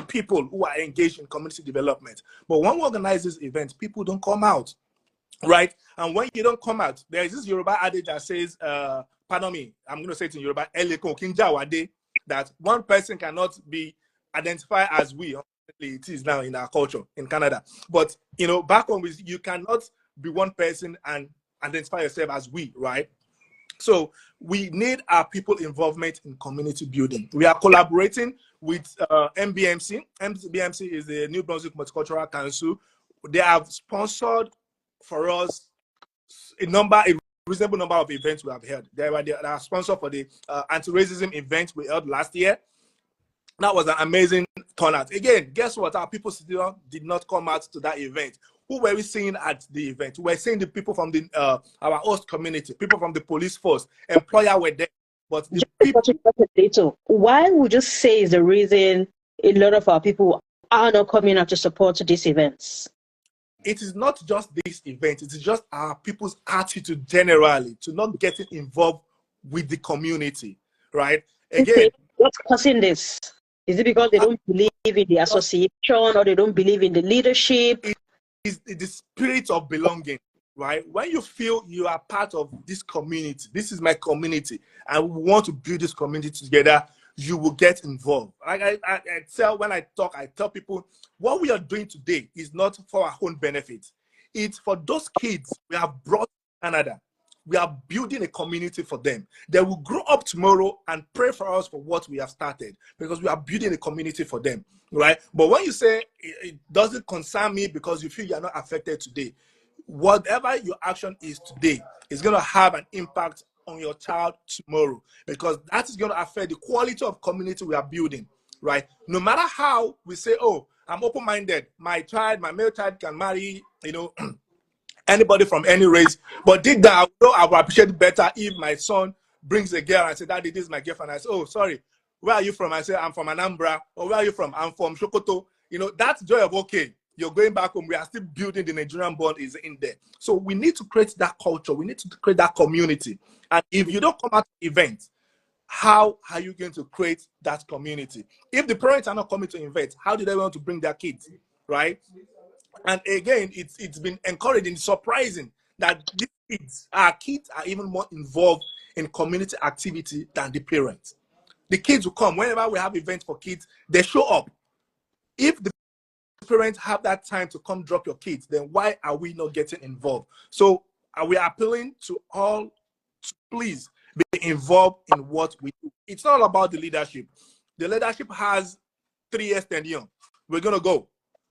people who are engaged in community development. But when we organize these events, people don't come out, right? And when you don't come out, there is this Yoruba adage that says, pardon me, I'm going to say it in Yoruba, that one person cannot be identified as we. It is now in our culture in Canada. But, you know, back home, you cannot be one person and identify yourself as we, right? So we need our people involvement in community building. We are collaborating with MBMC. MBMC is the New Brunswick Multicultural Council. They have sponsored for us a reasonable number of events we have held. They are sponsor for the anti-racism event we held last year. That was an amazing turnout. Again, guess what? Our people still did not come out to that event. Who were we seeing at the event? We were seeing the people from the our host community, people from the police force, employer were there. But the people... Why would you say is the reason a lot of our people are not coming out to support these events? It is not just this event, it is just our people's attitude generally to not getting involved with the community, right? Again, okay. What's causing this? Is it because they don't believe in the association or they don't believe in the leadership? It is the spirit of belonging, right? When you feel you are part of this community, this is my community, and we want to build this community together, you will get involved. Like when I tell people what we are doing today is not for our own benefit. It's for those kids we have brought to Canada. We are building a community for them. They will grow up tomorrow and pray for us for what we have started because we are building a community for them, right? But when you say it doesn't concern me because you feel you're not affected today, whatever your action is today is going to have an impact on your child tomorrow because that is going to affect the quality of community we are building, right? No matter how we say, oh, I'm open-minded, my male child can marry, you know, anybody from any race, but deep down, I will appreciate it better if my son brings a girl and say, Daddy, this is my girlfriend. I say, oh, sorry, where are you from? I say, I'm from Anambra. Or where are you from? I'm from Sokoto. You know, that's joy of, okay, you're going back home. We are still building the Nigerian bond is in there. So we need to create that culture. We need to create that community. And if you don't come out to events, how are you going to create that community? If the parents are not coming to events, how do they want to bring their kids, right? And again, it's been encouraging, surprising that these our kids are even more involved in community activity than the parents. The kids will come whenever we have events for kids, they show up. If the parents have that time to come drop your kids, then why are we not getting involved? So we are appealing to all to please be involved in what we do. It's not about the leadership. The leadership has 3 years tenure. We're going to go.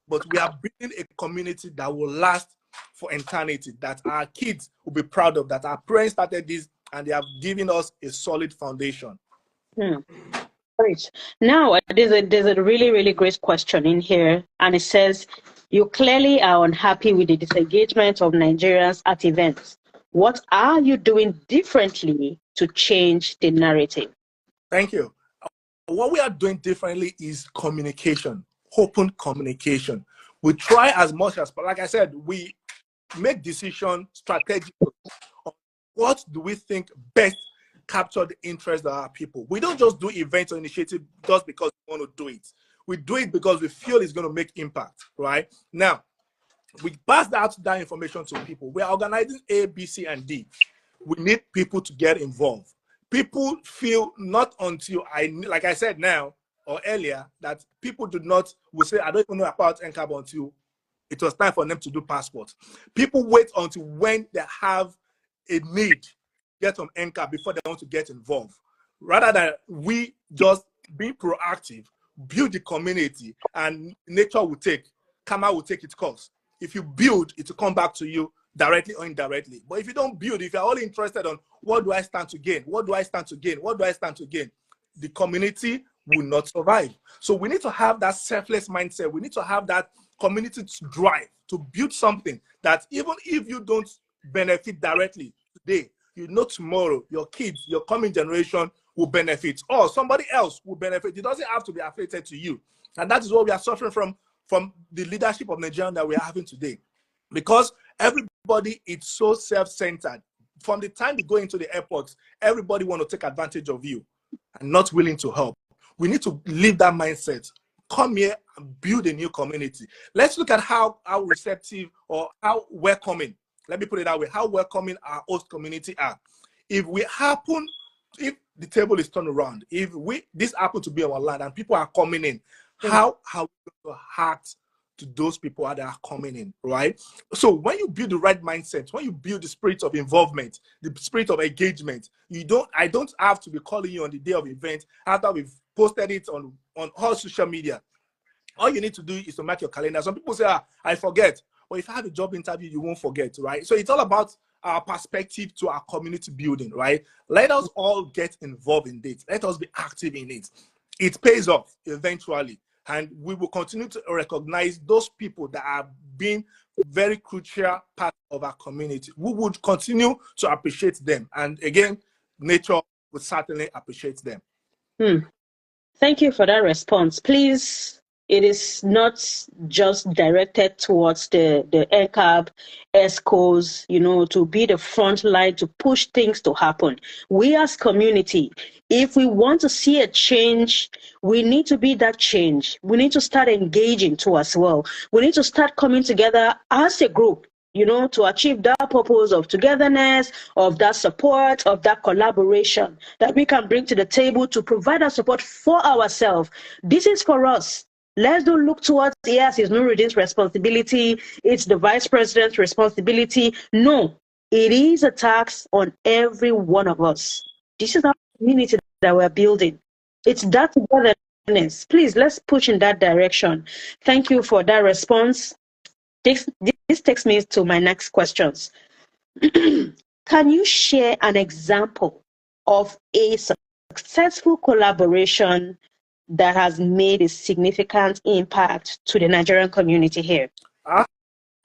But we are building a community that will last for eternity, that our kids will be proud of, that our parents started this and they have given us a solid foundation. Great. Now, there's a really, really great question in here, and it says, you clearly are unhappy with the disengagement of Nigerians at events. What are you doing differently to change the narrative? Thank you. What we are doing differently is communication. Open communication. We try as much as, but like I said, we make decisions strategically on what do we think best capture the interest of our people. We don't just do events or initiatives just because we want to do it. We do it because we feel it's going to make impact, right? Now, we pass that information to people. We are organizing A, B, C, and D. We need people to get involved. People feel not until like I said now, or earlier, that people will say, I don't even know about NCANB until it was time for them to do passports. People wait until when they have a need to get on NCANB before they want to get involved. Rather than we just be proactive, build the community, and nature will take, karma will take its course. If you build, it will come back to you directly or indirectly. But if you don't build, if you're only interested on what do I stand to gain, what do I stand to gain, what do I stand to gain, the community will not survive. So we need to have that selfless mindset. We need to have that community drive to build something that even if you don't benefit directly today, you know tomorrow your kids, your coming generation will benefit, or somebody else will benefit. It doesn't have to be affiliated to you. And that is what we are suffering from the leadership of Nigeria that we are having today. Because everybody everybody is so self-centered. From the time you go into the airport, everybody want to take advantage of you and not willing to help. We need to leave that mindset. Come here and build a new community. Let's look at how receptive or how welcoming, let me put it that way, how welcoming our host community are. If the table is turned around, if this happen to be our land and people are coming in, how are we going to act to those people that are coming in, right? So when you build the right mindset, when you build the spirit of involvement, the spirit of engagement, I don't have to be calling you on the day of event after we've posted it on all social media. All you need to do is to mark your calendar. Some people say, I forget. Well, if I have a job interview, you won't forget, right? So it's all about our perspective to our community building, right? Let us all get involved in it. Let us be active in it. It pays off eventually. And we will continue to recognize those people that have been very crucial part of our community. We would continue to appreciate them. And again, nature would certainly appreciate them. Thank you for that response. Please, it is not just directed towards the NCANB, ESCOs, to be the front line to push things to happen. We as community, if we want to see a change, we need to be that change. We need to start engaging too as well. We need to start coming together as a group, to achieve that purpose of togetherness, of that support, of that collaboration that we can bring to the table to provide that support for ourselves. This is for us. Let's don't look towards, yes, it's Nurudeen's responsibility, it's the vice president's responsibility. No, it is a tax on every one of us. This is our community that we're building. It's that togetherness. Please, let's push in that direction. Thank you for that response. This takes me to my next questions. Can you share an example of a successful collaboration that has made a significant impact to the Nigerian community here?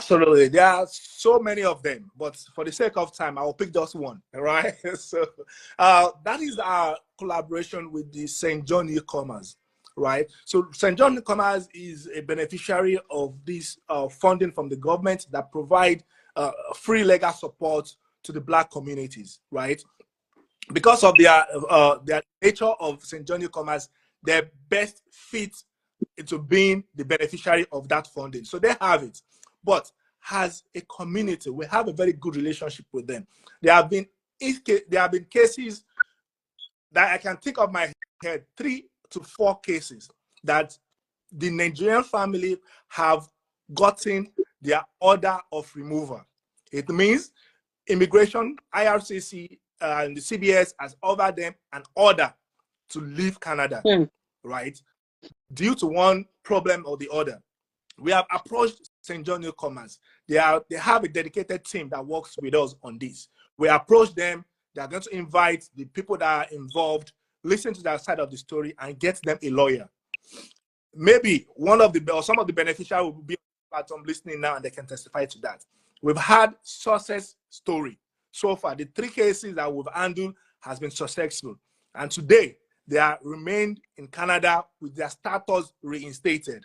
Absolutely. There are so many of them, but for the sake of time, I will pick just one, right? So that is our collaboration with the St. John Newcomers, right? So St. John Newcomers is a beneficiary of this funding from the government that provide free legal support to the Black communities, right? Because of their nature of St. John Newcomers, they're best fit into being the beneficiary of that funding. So they have it. But as a community, we have a very good relationship with them. There have been cases that I can think of my head, 3 to 4 cases that the Nigerian family have gotten their order of removal. It means immigration, IRCC, and the CBS has offered them an order to leave Canada, right? Due to one problem or the other. We have approached St. John Newcomers. They have a dedicated team that works with us on this. We approach them. They are going to invite the people that are involved, listen to their side of the story, and get them a lawyer. Maybe some of the beneficiaries will be on the platform listening now, and they can testify to that. We've had success story so far. The 3 cases that we've handled has been successful, and today they are remained in Canada with their status reinstated.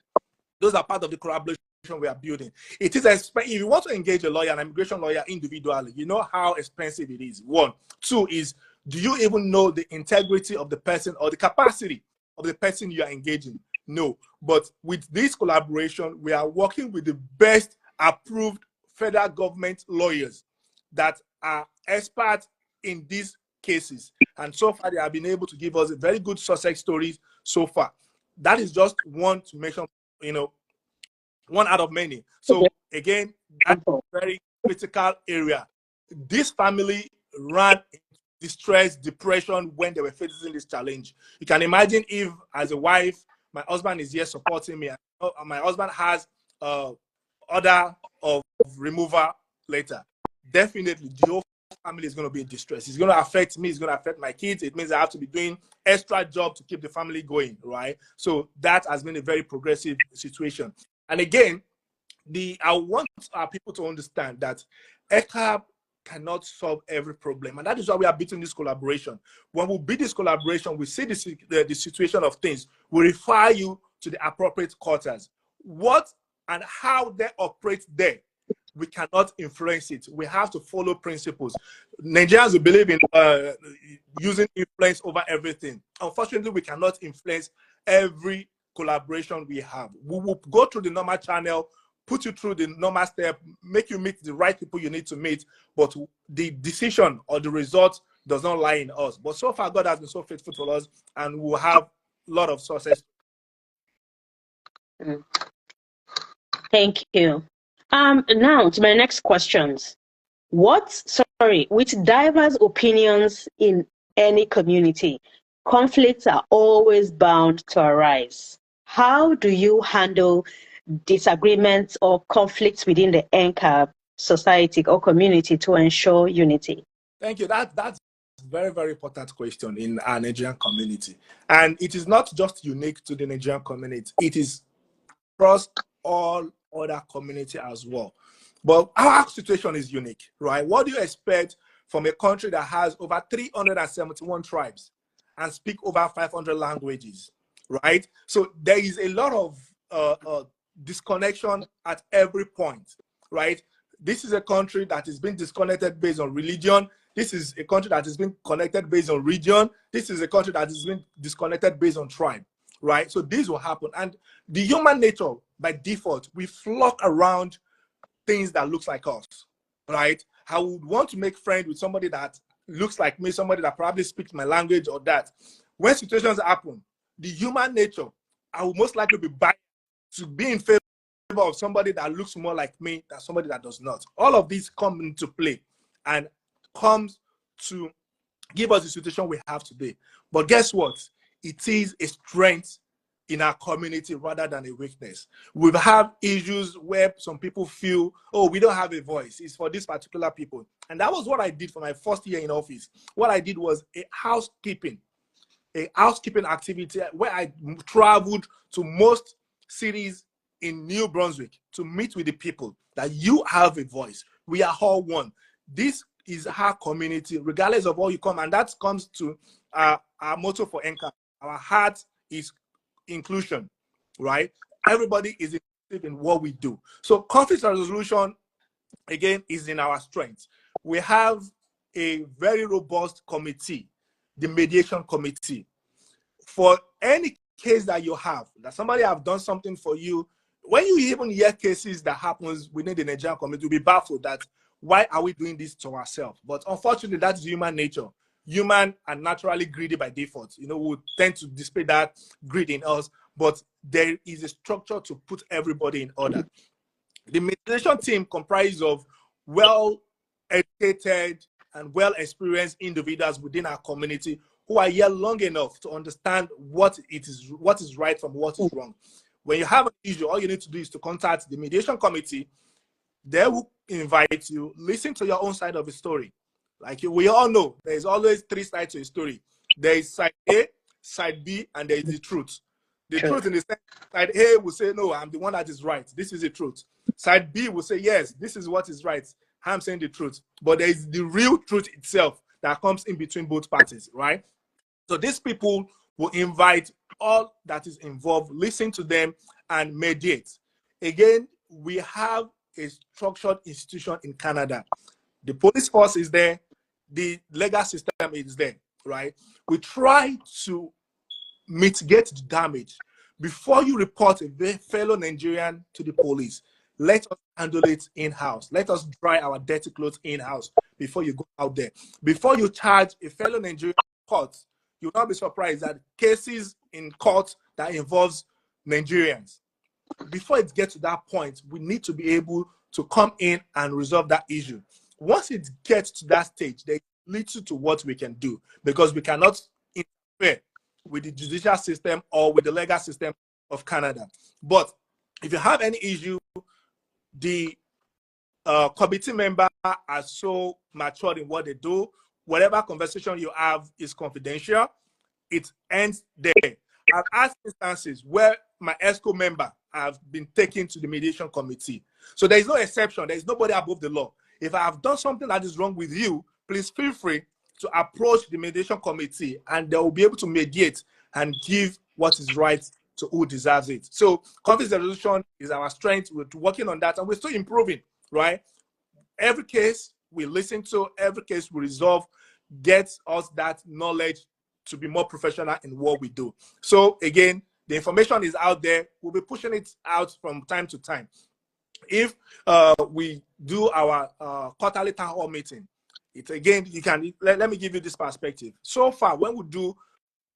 Those are part of the collaboration we are building. It is expensive. If you want to engage a lawyer, an immigration lawyer individually, you know how expensive it is. 1. 2 is, do you even know the integrity of the person or the capacity of the person you are engaging? No. But with this collaboration, we are working with the best approved federal government lawyers that are experts in these cases. And so far, they have been able to give us a very good success stories so far. That is just one to mention, one out of many. So again, that's a very critical area. This family ran distress, depression when they were facing this challenge. You can imagine if, as a wife, my husband is here supporting me, and my husband has order of removal later. Definitely, the whole family is going to be in distress. It's going to affect me. It's going to affect my kids. It means I have to be doing extra job to keep the family going, right? So that has been a very progressive situation. And again, I want our people to understand that ECAB cannot solve every problem. And that is why we are building this collaboration. When we build this collaboration, we see the situation of things. We refer you to the appropriate quarters. What and how they operate there we cannot influence it. We have to follow principles. Nigerians will believe in using influence over everything. Unfortunately, we cannot influence every collaboration we have. We will go through the normal channel, put you through the normal step, make you meet the right people you need to meet, but the decision or the result does not lie in us. But so far, God has been so faithful to us, and we'll have a lot of success. Thank you. Now to my next questions. With diverse opinions in any community, conflicts are always bound to arise. How do you handle disagreements or conflicts within the NCANB society or community to ensure unity? Thank you. That's a very, very important question in our Nigerian community. And it is not just unique to the Nigerian community. It is across all other community as well. But our situation is unique, right? What do you expect from a country that has over 371 tribes and speak over 500 languages, right? So there is a lot of disconnection at every point, right? This is a country that is being disconnected based on religion. This is a country that is being connected based on region. This is a country that is being disconnected based on tribe, right? So this will happen. And the human nature, by default, we flock around things that looks like us, right? I would want to make friends with somebody that looks like me, somebody that probably speaks my language or that. When situations happen, the human nature, I will most likely be biased to be in favor of somebody that looks more like me than somebody that does not. All of these come into play and comes to give us the situation we have today. But guess what? It is a strength in our community rather than a weakness. We've had issues where some people feel, oh, we don't have a voice. It's for these particular people. And that was what I did for my first year in office. What I did was a housekeeping activity where I traveled to most cities in New Brunswick to meet with the people that you have a voice. We are all one. This is our community, regardless of where you come. And that comes to our motto for NCANB. Our heart is inclusion, right? Everybody is inclusive in what we do. So conflict resolution, again, is in our strength. We have a very robust committee, the mediation committee. For any case that you have, that somebody have done something for you, when you even hear cases that happens within the Nigerian community, you'll be baffled that why are we doing this to ourselves? But unfortunately, that's human nature. Human are naturally greedy by default. You know, we tend to display that greed in us, but there is a structure to put everybody in order. The mediation team comprises of well-educated and well-experienced individuals within our community who are here long enough to understand what is right from what is wrong. When you have an issue, all you need to do is to contact the mediation committee. They will invite you, listen to your own side of the story. Like we all know, there's always three sides to a story. There is side A, side B, and there is the truth. The truth in the sense, side A will say, no, I'm the one that is right. This is the truth. Side B will say, yes, this is what is right. I'm saying the truth. But there is the real truth itself that comes in between both parties, right? So these people will invite all that is involved, listen to them, and mediate. Again, we have a structured institution in Canada. The police force is there. The legal system is there, right? We try to mitigate the damage. Before you report a fellow Nigerian to the police, let us handle it in-house. Let us dry our dirty clothes in-house before you go out there. Before you charge a fellow Nigerian court, you'll not be surprised that cases in court that involves Nigerians, before it gets to that point, we need to be able to come in and resolve that issue. Once it gets to that stage, there's little to what we can do because we cannot interfere with the judicial system or with the legal system of Canada. But if you have any issue, the committee member are so matured in what they do. Whatever conversation you have is confidential. It ends there. I've had instances where my ESCO member have been taken to the mediation committee. So there is no exception. There is nobody above the law. If I have done something that is wrong with you, please feel free to approach the mediation committee and they will be able to mediate and give what is right to who deserves it. So conflict resolution is our strength. We're working on that and we're still improving right? Every case we listen to, every case we resolve, gets us that knowledge to be more professional in what we do. So again, the information is out there. We'll be pushing it out from time to time. If we do our quarterly town hall meeting, it's again, you can, let me give you this perspective. So far, when we do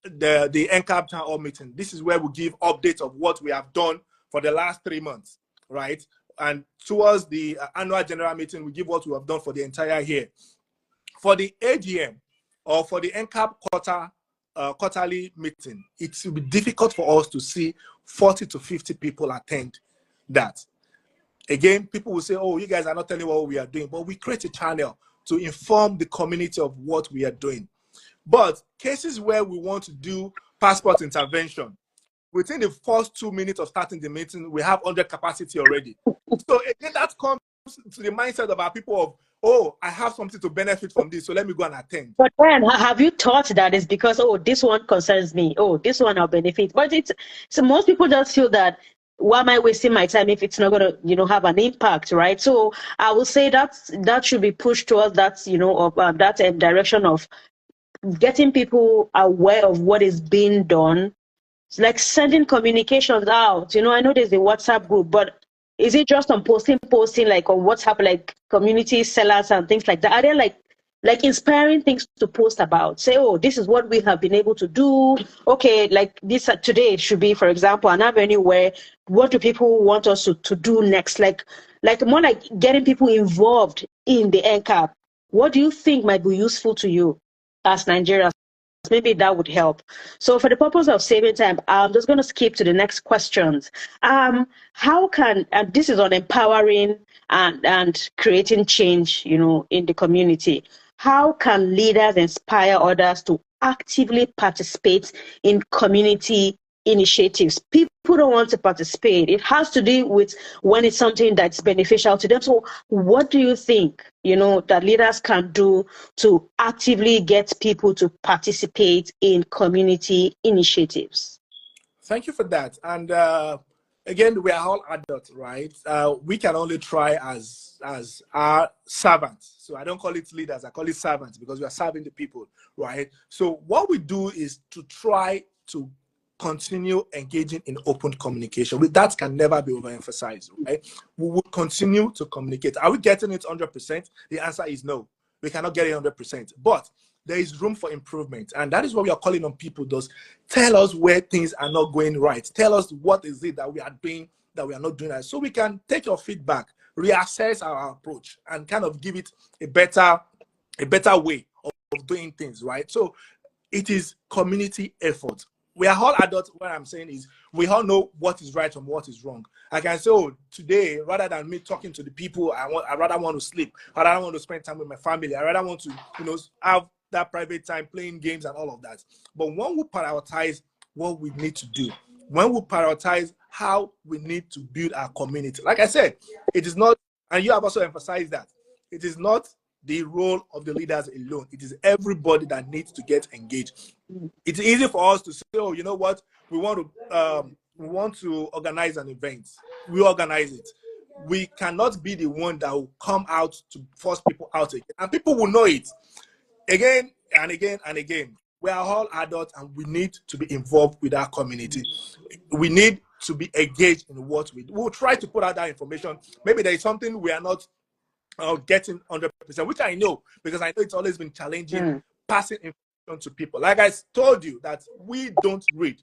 the NCANB town hall meeting, this is where we give updates of what we have done for the last 3 months, right? And towards the annual general meeting, we give what we have done for the entire year. For the AGM or for the NCANB quarterly meeting, it will be difficult for us to see 40 to 50 people attend that. Again, people will say, oh, you guys are not telling what we are doing, but we create a channel to inform the community of what we are doing. But cases where we want to do passport intervention, within the first 2 minutes of starting the meeting, we have under capacity already. So again, that comes to the mindset of our people of, oh, I have something to benefit from this, so let me go and attend. But then, have you thought that it's because, oh, this one concerns me, oh, this one I'll benefit? But it's, so most people just feel that, why am I wasting my time if it's not going to, you know, have an impact, right? So I will say that should be pushed towards that, you know, of that direction of getting people aware of what is being done. It's like sending communications out. You know, I know there's a WhatsApp group, but is it just on posting like on WhatsApp, like community sellers and things like that? Are there like inspiring things to post about? Say, oh, this is what we have been able to do. Okay, like this today should be, for example, an avenue where what do people want us to do next? Like more like getting people involved in the NCAP. What do you think might be useful to you as Nigerians? Maybe that would help. So for the purpose of saving time, I'm just going to skip to the next questions. How can, and this is on empowering and creating change, you know, in the community. How can leaders inspire others to actively participate in community initiatives? People don't want to participate. It has to do with when it's something that's beneficial to them. So what do you think, you know, that leaders can do to actively get people to participate in community initiatives? Thank you for that. And again, we are all adults, right? We can only try as our servants. So I don't call it leaders, I call it servants, because we are serving the people, right? So what we do is to try to continue engaging in open communication. That can never be overemphasized, right? We will continue to communicate. Are we getting it 100%? The answer is no. We cannot get it 100%. But there is room for improvement. And that is what we are calling on people. Those tell us where things are not going right. Tell us what is it that we are doing that we are not doing right. So we can take your feedback, reassess our approach, and kind of give it a better way of doing things, right? So it is community effort. We are all adults. What I'm saying is we all know what is right and what is wrong. I can say, oh, today, rather than me talking to the people, I rather want to sleep. I rather want to spend time with my family. I rather want to, you know, have that private time playing games and all of that. But when we prioritize what we need to do, when we prioritize how we need to build our community, like I said, it is not, and you have also emphasized that, it is not the role of the leaders alone. It is everybody that needs to get engaged. It's easy for us to say, oh, you know what, we want to organize an event. We organize it. We cannot be the one that will come out to force people out again. And people will know it again and again and again. We are all adults and we need to be involved with our community. We need to be engaged in what we do. We'll try to put out that information. Maybe there is something we are not getting 100%, which I know, because I know it's always been challenging passing information to people. Like I told you, that we don't read.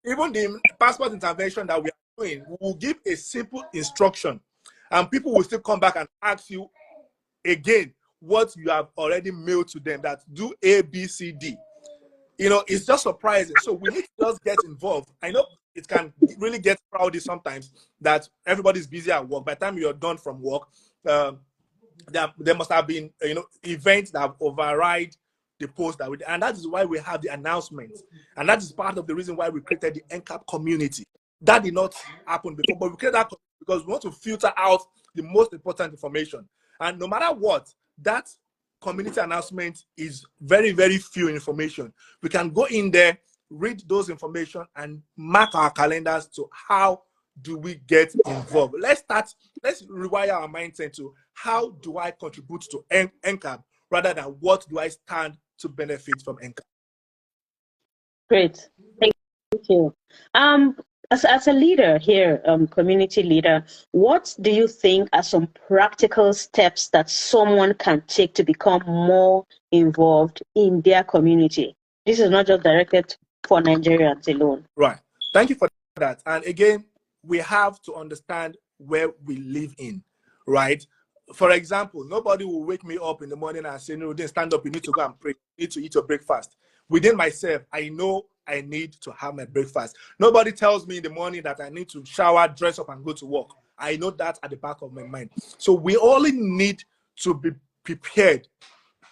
Even the passport intervention that we are doing, we will give a simple instruction, and people will still come back and ask you again what you have already mailed to them, that do A, B, C, D. You know, it's just surprising. So we need to just get involved. I know it can really get crowded sometimes, that everybody's busy at work. By the time you're done from work, there must have been, you know, events that have override the post that we did. And that is why we have the announcements. And that is part of the reason why we created the NCAP community. That did not happen before, but we created that because we want to filter out the most important information. And no matter what, that community announcement is very, very few information. We can go in there, read those information, and mark our calendars to how do we get involved? Let's rewire our mindset to how do I contribute to NCANB rather than what do I stand to benefit from NCANB. Great, thank you. As a leader here, community leader, what do you think are some practical steps that someone can take to become more involved in their community? This is not just directed for Nigerians alone. Right. Thank you for that. And again, we have to understand where we live in, right? For example, nobody will wake me up in the morning and say, no, then stand up, you need to go and pray, you need to eat your breakfast. Within myself, I know I need to have my breakfast. Nobody tells me in the morning that I need to shower, dress up, and go to work. I know that at the back of my mind. So we only need to be prepared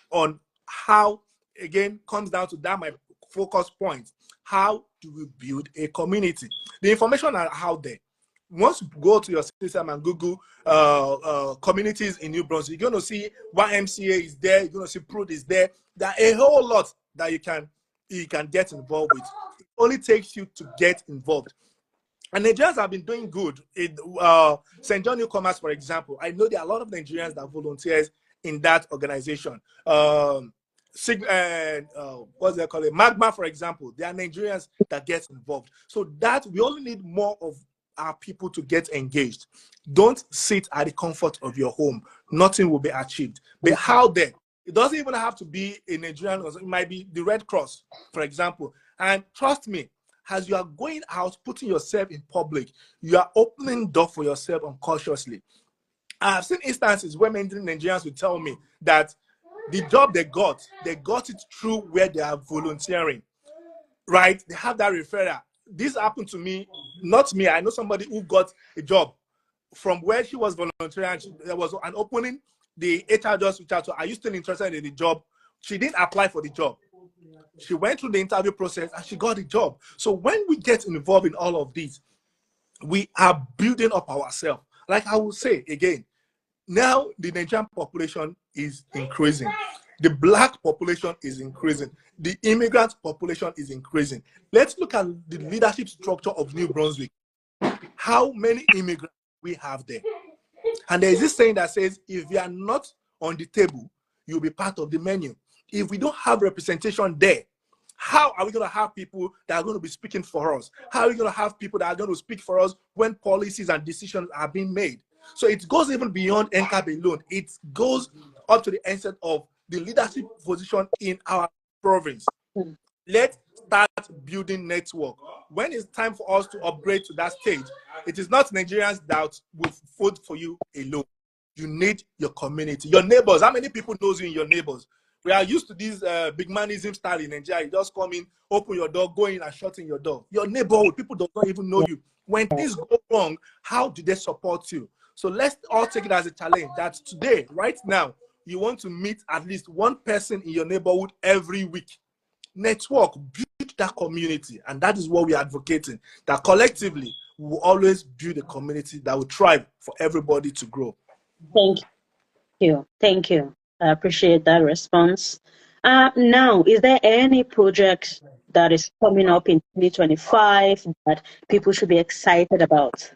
on how, again, comes down to that my focus point. How do we build a community? The information are out there. Once you go to your system and Google communities in New Brunswick, you're going to see YMCA is there. You're going to see PRUD is there. There are a whole lot that you can get involved with. It only takes you to get involved. And Nigerians have been doing good. In St. John Newcomers, for example, I know there are a lot of Nigerians that volunteers in that organization. What's they call it? Magma, for example, there are Nigerians that get involved. So that we only need more of our people to get engaged. Don't sit at the comfort of your home. Nothing will be achieved. But how then? It doesn't even have to be a Nigerian, it might be the Red Cross, for example. And trust me, as you are going out, putting yourself in public, you are opening door for yourself unconsciously. I've seen instances where many Nigerians will tell me that the job they got it through where they are volunteering, right? They have that referral. This happened to me, not me. I know somebody who got a job from where she was volunteering. There was an opening. The HR just reached out to her. Are you still interested in the job? She didn't apply for the job. She went through the interview process and she got the job. So when we get involved in all of this, we are building up ourselves. Like I will say again, now the Nigerian population is increasing. The Black population is increasing. The immigrant population is increasing. Let's look at the leadership structure of New Brunswick. How many immigrants we have there? And there is this saying that says, if you are not on the table, you'll be part of the menu. If we don't have representation there, how are we going to have people that are going to be speaking for us? How are we going to have people that are going to speak for us when policies and decisions are being made? So it goes even beyond NCANB alone. It goes up to the extent of the leadership position in our province. Let's start building network. When it's time for us to upgrade to that stage, it is not Nigerians that will vote for you alone. You need your community, your neighbors. How many people knows you in your neighbors? We are used to this big manism style in Nigeria. You just come in, open your door, go in and shut in your door. Your neighborhood, people don't even know you. When things go wrong, how do they support you? So let's all take it as a challenge that today, right now, you want to meet at least one person in your neighborhood every week. Network, build that community. And that is what we are advocating, that collectively we will always build a community that will thrive for everybody to grow. Thank you. Thank you. I appreciate that response. Now, is there any project that is coming up in 2025 that people should be excited about?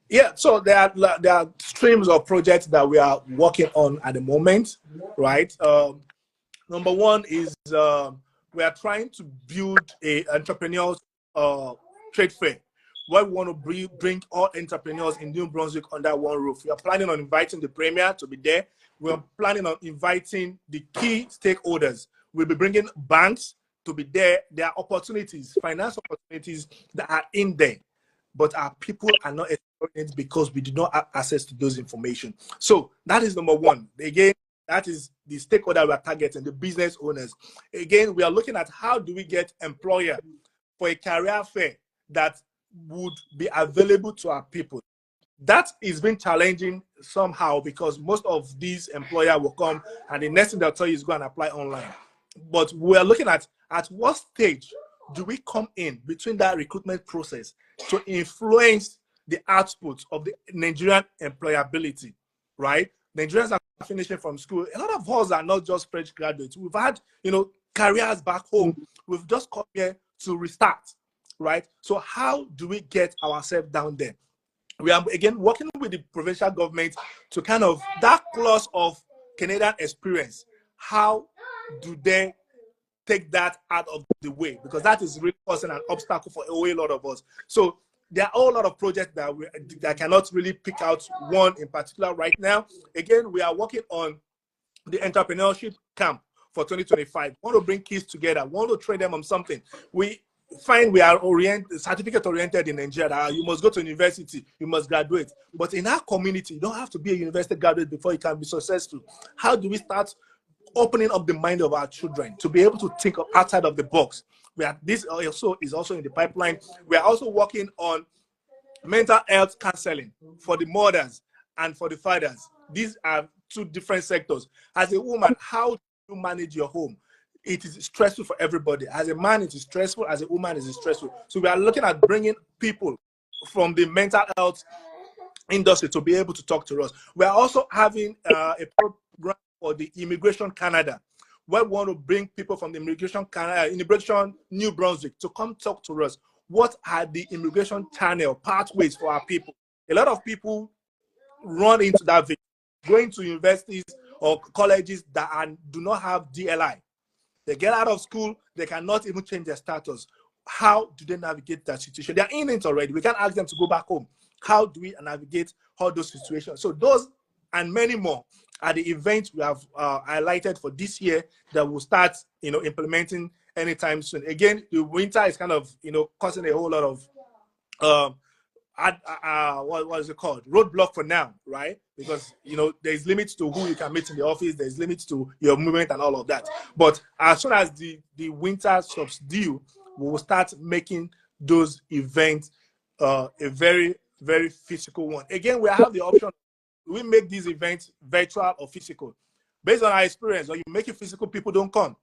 Yeah, so there are streams of projects that we are working on at the moment, right? Number one is we are trying to build a entrepreneurs trade fair where we want to bring all entrepreneurs in New Brunswick under one roof. We are planning on inviting the premier to be there. We are planning on inviting the key stakeholders. We'll be bringing banks to be there. There are opportunities, financial opportunities that are in there, but our people are not exploring it because we do not have access to those information. So that is number one. Again, that is the stakeholder we are targeting, the business owners. Again, we are looking at how do we get employer for a career fair that would be available to our people. That is been challenging somehow because most of these employers will come and the next thing they'll tell you is go and apply online. But we are looking at what stage do we come in between that recruitment process to influence the output of the Nigerian employability, right? Nigerians are finishing from school. A lot of us are not just fresh graduates. We've had, careers back home. We've just come here to restart. right? So how do we get ourselves down there? We are again working with the provincial government to kind of that clause of Canadian experience. How do they take that out of the way? Because that is really causing an obstacle for a whole lot of us. So there are a whole lot of projects that cannot really pick out one in particular right now. Again, we are working on the entrepreneurship camp for 2025. We want to bring kids together. We want to train them on something. We find we are certificate oriented in Nigeria. You must go to university, you must graduate. But in our community, you don't have to be a university graduate before you can be successful. How do we start opening up the mind of our children to be able to think outside of the box? This also is also in the pipeline. We are also working on mental health counseling for the mothers and for the fathers. These are two different sectors. As a woman, how do you manage your home? It is stressful for everybody. As a man, it is stressful. As a woman, it is stressful. So we are looking at bringing people from the mental health industry to be able to talk to us. We are also having a program for the Immigration Canada, where we want to bring people from the Immigration New Brunswick to come talk to us. What are the immigration channel pathways for our people? A lot of people run into that vein, going to universities or colleges that do not have DLI. They get out of school, they cannot even change their status. How do they navigate that situation? They're in it already. We can't ask them to go back home. How do we navigate all those situations? So those and many more are the events we have highlighted for this year that will start, implementing anytime soon. Again, the winter is kind of, causing a whole lot of what is it called? Roadblock for now, right? Because there's limits to who you can meet in the office, there's limits to your movement and all of that. But as soon as the winter stops due, we will start making those events a very, very physical one. Again, we have the option. We make these events virtual or physical. Based on our experience, when you make it physical, people don't come.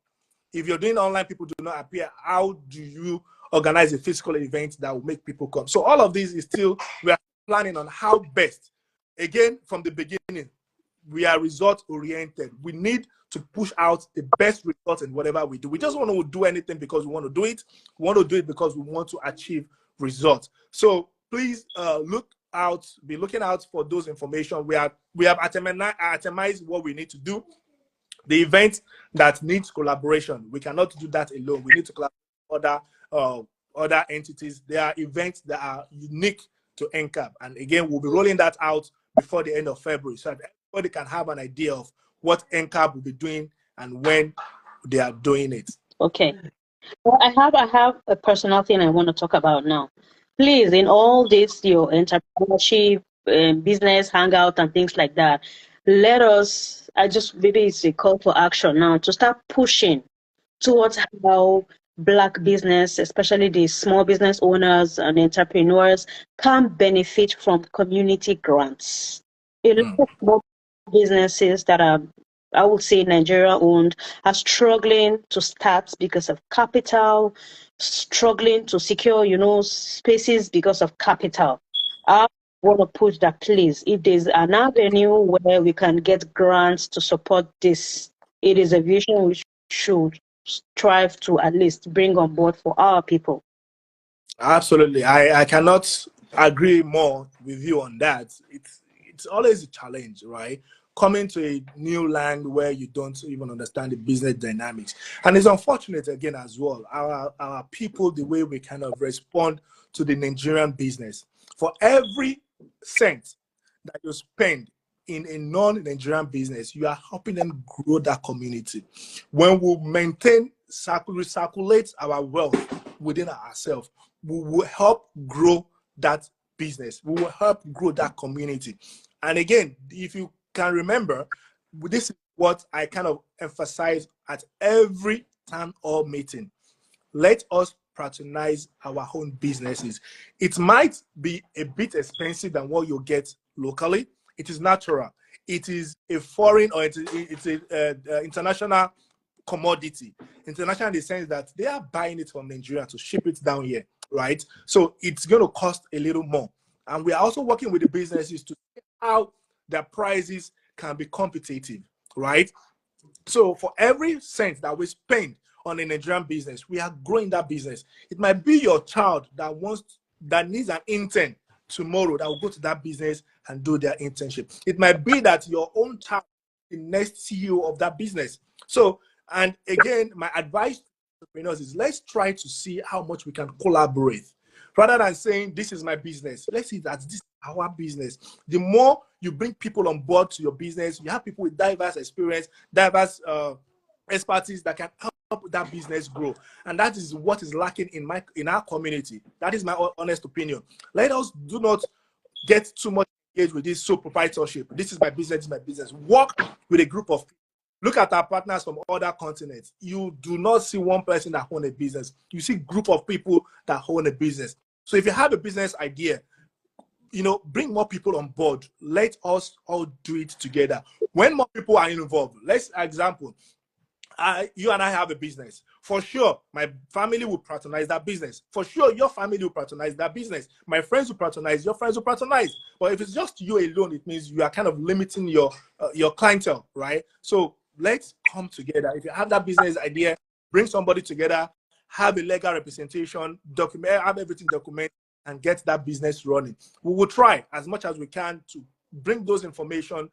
If you're doing online, people do not appear. How do you organize a physical event that will make people come? So all of this is still, we are planning on how best. Again, from the beginning, we are result oriented. We need to push out the best results in whatever we do. We just want to do anything because we want to do it. We want to do it because we want to achieve results. So please be looking out for those information. We have itemized what we need to do. The event that needs collaboration, we cannot do that alone. We need to collaborate with other entities. There are events that are unique to NCANB, and again, we'll be rolling that out before the end of February, so that everybody can have an idea of what NCANB will be doing and when they are doing it. Okay. Well, I have a personal thing I want to talk about now. Please, in all this, your entrepreneurship, business hangout and things like that, let us, maybe it's a call for action now to start pushing towards how Black business, especially the small business owners and entrepreneurs, can benefit from community grants. A lot of small businesses that are, I would say, Nigeria-owned, are struggling to start because of capital, struggling to secure, spaces because of capital. I want to push that, please, if there's an avenue where we can get grants to support this, it is a vision we should strive to at least bring on board for our people. Absolutely. I cannot agree more with you on that. It's always a challenge, right? Coming to a new land where you don't even understand the business dynamics. And it's unfortunate again as well, our people, the way we kind of respond to the Nigerian business. For every cent that you spend in a non-Nigerian business, you are helping them grow that community. When we recirculate our wealth within ourselves, we will help grow that business. We will help grow that community. And again, if you can remember, this is what I kind of emphasize at every town hall meeting. Let us patronize our own businesses. It might be a bit expensive than what you get locally. It is natural. It is a foreign or it's a international commodity. International in the sense that they are buying it from Nigeria to ship it down here, right? So it's going to cost a little more. And we are also working with the businesses to see how their prices can be competitive, right? So for every cent that we spend on a Nigerian business. We are growing that business. It might be your child that needs an intern tomorrow that will go to that business and do their internship. It might be that your own child is the next CEO of that business. So, and again, my advice to entrepreneurs is let's try to see how much we can collaborate. Rather than saying, this is my business, let's see that this is our business. The more you bring people on board to your business, you have people with diverse experience, diverse expertise that can help that business grow. And that is what is lacking in our community. That is my honest opinion. Let us do not get too much engaged with this sole proprietorship. This is my business, this is my business. Work with a group of people. Look at our partners from other continents. You do not see one person that owns a business. You see a group of people that own a business. So if you have a business idea, bring more people on board. Let us all do it together. When more people are involved, let's example, you and I have a business. For sure, my family will patronize that business. For sure, your family will patronize that business. My friends will patronize, your friends will patronize. But if it's just you alone, it means you are kind of limiting your clientele, right? So let's come together. If you have that business idea, bring somebody together, have a legal representation, have everything documented, and get that business running. We will try as much as we can to bring those information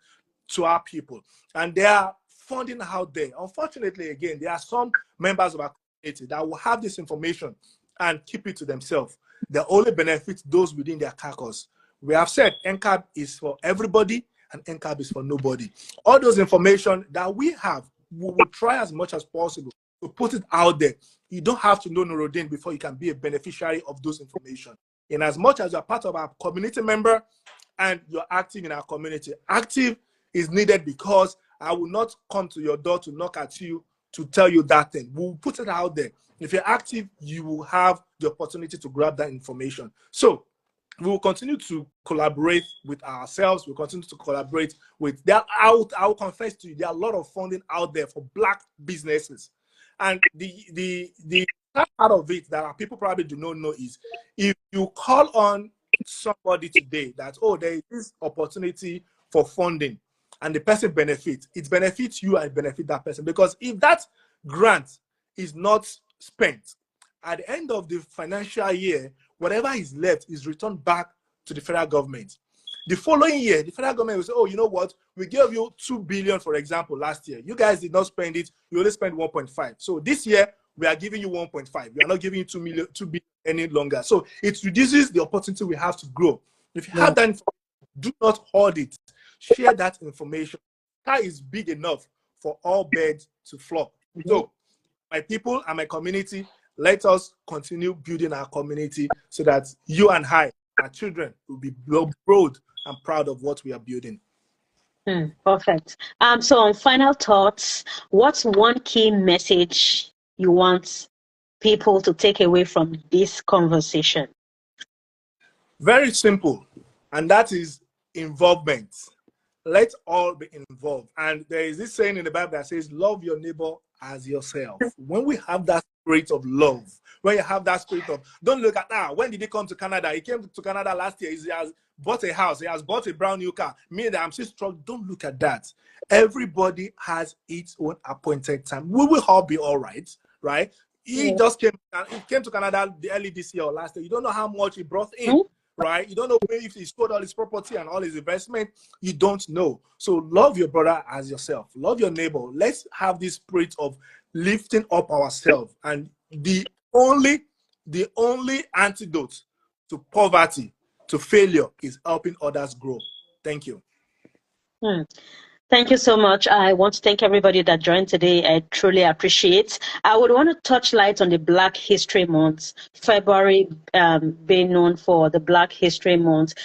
to our people. And there are funding out there. Unfortunately, again, there are some members of our community that will have this information and keep it to themselves. They only benefit those within their caucus. We have said NCANB is for everybody and NCANB is for nobody. All those information that we have, we will try as much as possible to put it out there. You don't have to know Nurudeen before you can be a beneficiary of those information. In as much as you're part of our community member and you're active in our community, active is needed because I will not come to your door to knock at you to tell you that thing. We'll put it out there. If you're active, you will have the opportunity to grab that information. So we will continue to collaborate with ourselves. We'll continue to collaborate with that. I will confess to you, there are a lot of funding out there for Black businesses. And the part of it that people probably do not know is if you call on somebody today that, oh, there is this opportunity for funding, and the person benefits, it benefits you and it benefits that person. Because if that grant is not spent, at the end of the financial year, whatever is left is returned back to the federal government. The following year, the federal government will say, oh, you know what? We gave you 2 billion, for example, last year. You guys did not spend it. You only spent 1.5. So this year, we are giving you 1.5. We are not giving you 2 billion any longer. So it reduces the opportunity we have to grow. If you have that information, do not hoard it. Share that information. Sky is big enough for all birds to flock. So my people and my community, let us continue building our community so that you and I, our children, will be proud and proud of what we are building. Perfect. So on final thoughts, what's one key message you want people to take away from this conversation? Very simple, and that is involvement. Let's all be involved. And there is this saying in the Bible that says, love your neighbor as yourself. When we have that spirit of love, when you have that spirit of, don't look at, when did he come to Canada? He came to Canada last year. He has bought a house. He has bought a brand new car. Me, that I'm still strong. Don't look at that. Everybody has its own appointed time. We will all be all right, right? He just came to Canada the early this year or last year. You don't know how much he brought in. Right? You don't know if he sold all his property and all his investment. You don't know. So love your brother as yourself. Love your neighbor. Let's have this spirit of lifting up ourselves. And the only antidote to poverty, to failure, is helping others grow. Thank you. Thank you so much. I want to thank everybody that joined today. I truly appreciate. I would want to touch light on the Black History Month, February being known for the Black History Month.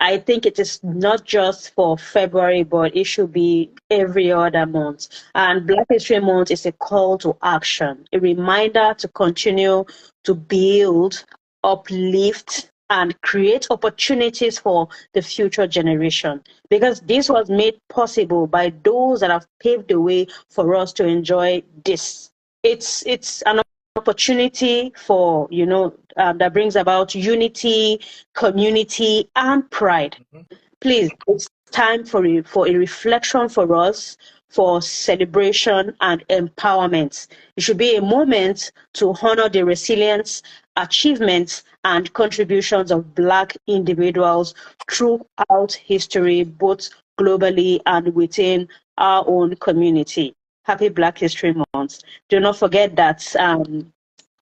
I think it is not just for February, but it should be every other month. And Black History Month is a call to action, a reminder to continue to build, uplift, and create opportunities for the future generation, because this was made possible by those that have paved the way for us to enjoy this. It's an opportunity for, that brings about unity, community, and pride. Please, it's time for a reflection for us, for celebration and empowerment. It should be a moment to honor the resilience, achievements, and contributions of Black individuals throughout history, both globally and within our own community. Happy Black History Month. Do not forget that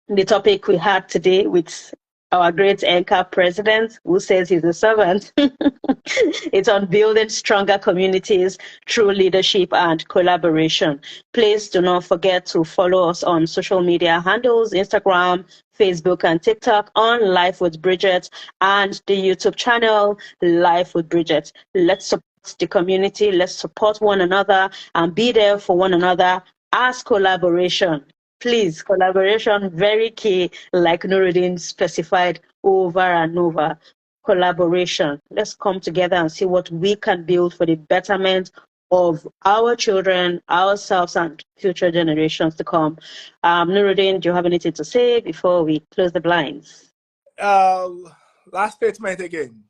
the topic we had today with our great NCANB president, who says he's a servant. It's on building stronger communities through leadership and collaboration. Please do not forget to follow us on social media handles, Instagram, Facebook, and TikTok on Life with Bridget, and the YouTube channel Life with Bridget. Let's support the community, let's support one another, and be there for one another as collaboration. Please, collaboration, very key, like Nurudeen specified over and over. Collaboration. Let's come together and see what we can build for the betterment of our children, ourselves, and future generations to come. Nurudeen, do you have anything to say before we close the blinds? Last statement again.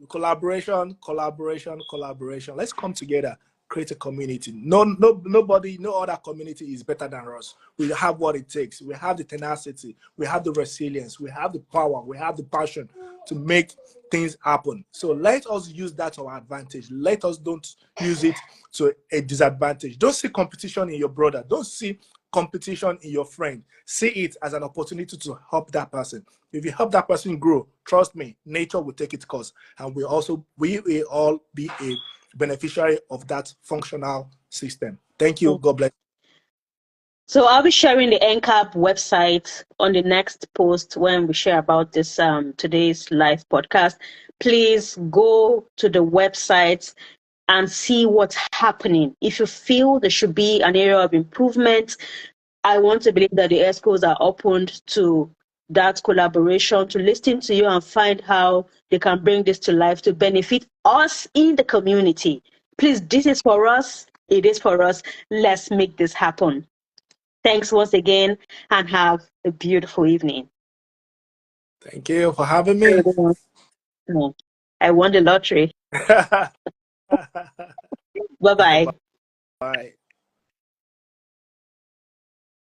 Collaboration, collaboration, collaboration. Let's come together, create a community. Nobody, no other community is better than us. We have what it takes. We have the tenacity. We have the resilience. We have the power. We have the passion to make things happen. So let us use that to our advantage. Let us don't use it to a disadvantage. Don't see competition in your brother. Don't see competition in your friend. See it as an opportunity to help that person. If you help that person grow, trust me, nature will take its course, and we will all be a beneficiary of that functional system. Thank you. God bless. So I'll be sharing the NCANB website on the next post when we share about this today's live podcast. Please go to the website and see what's happening. If you feel there should be an area of improvement, I want to believe that the ESCOs are opened to that collaboration, to listen to you and find how they can bring this to life to benefit us in the community. Please, this is for us. It is for us. Let's make this happen. Thanks once again, and have a beautiful evening. Thank you for having me. I won the lottery. Bye-bye. Bye.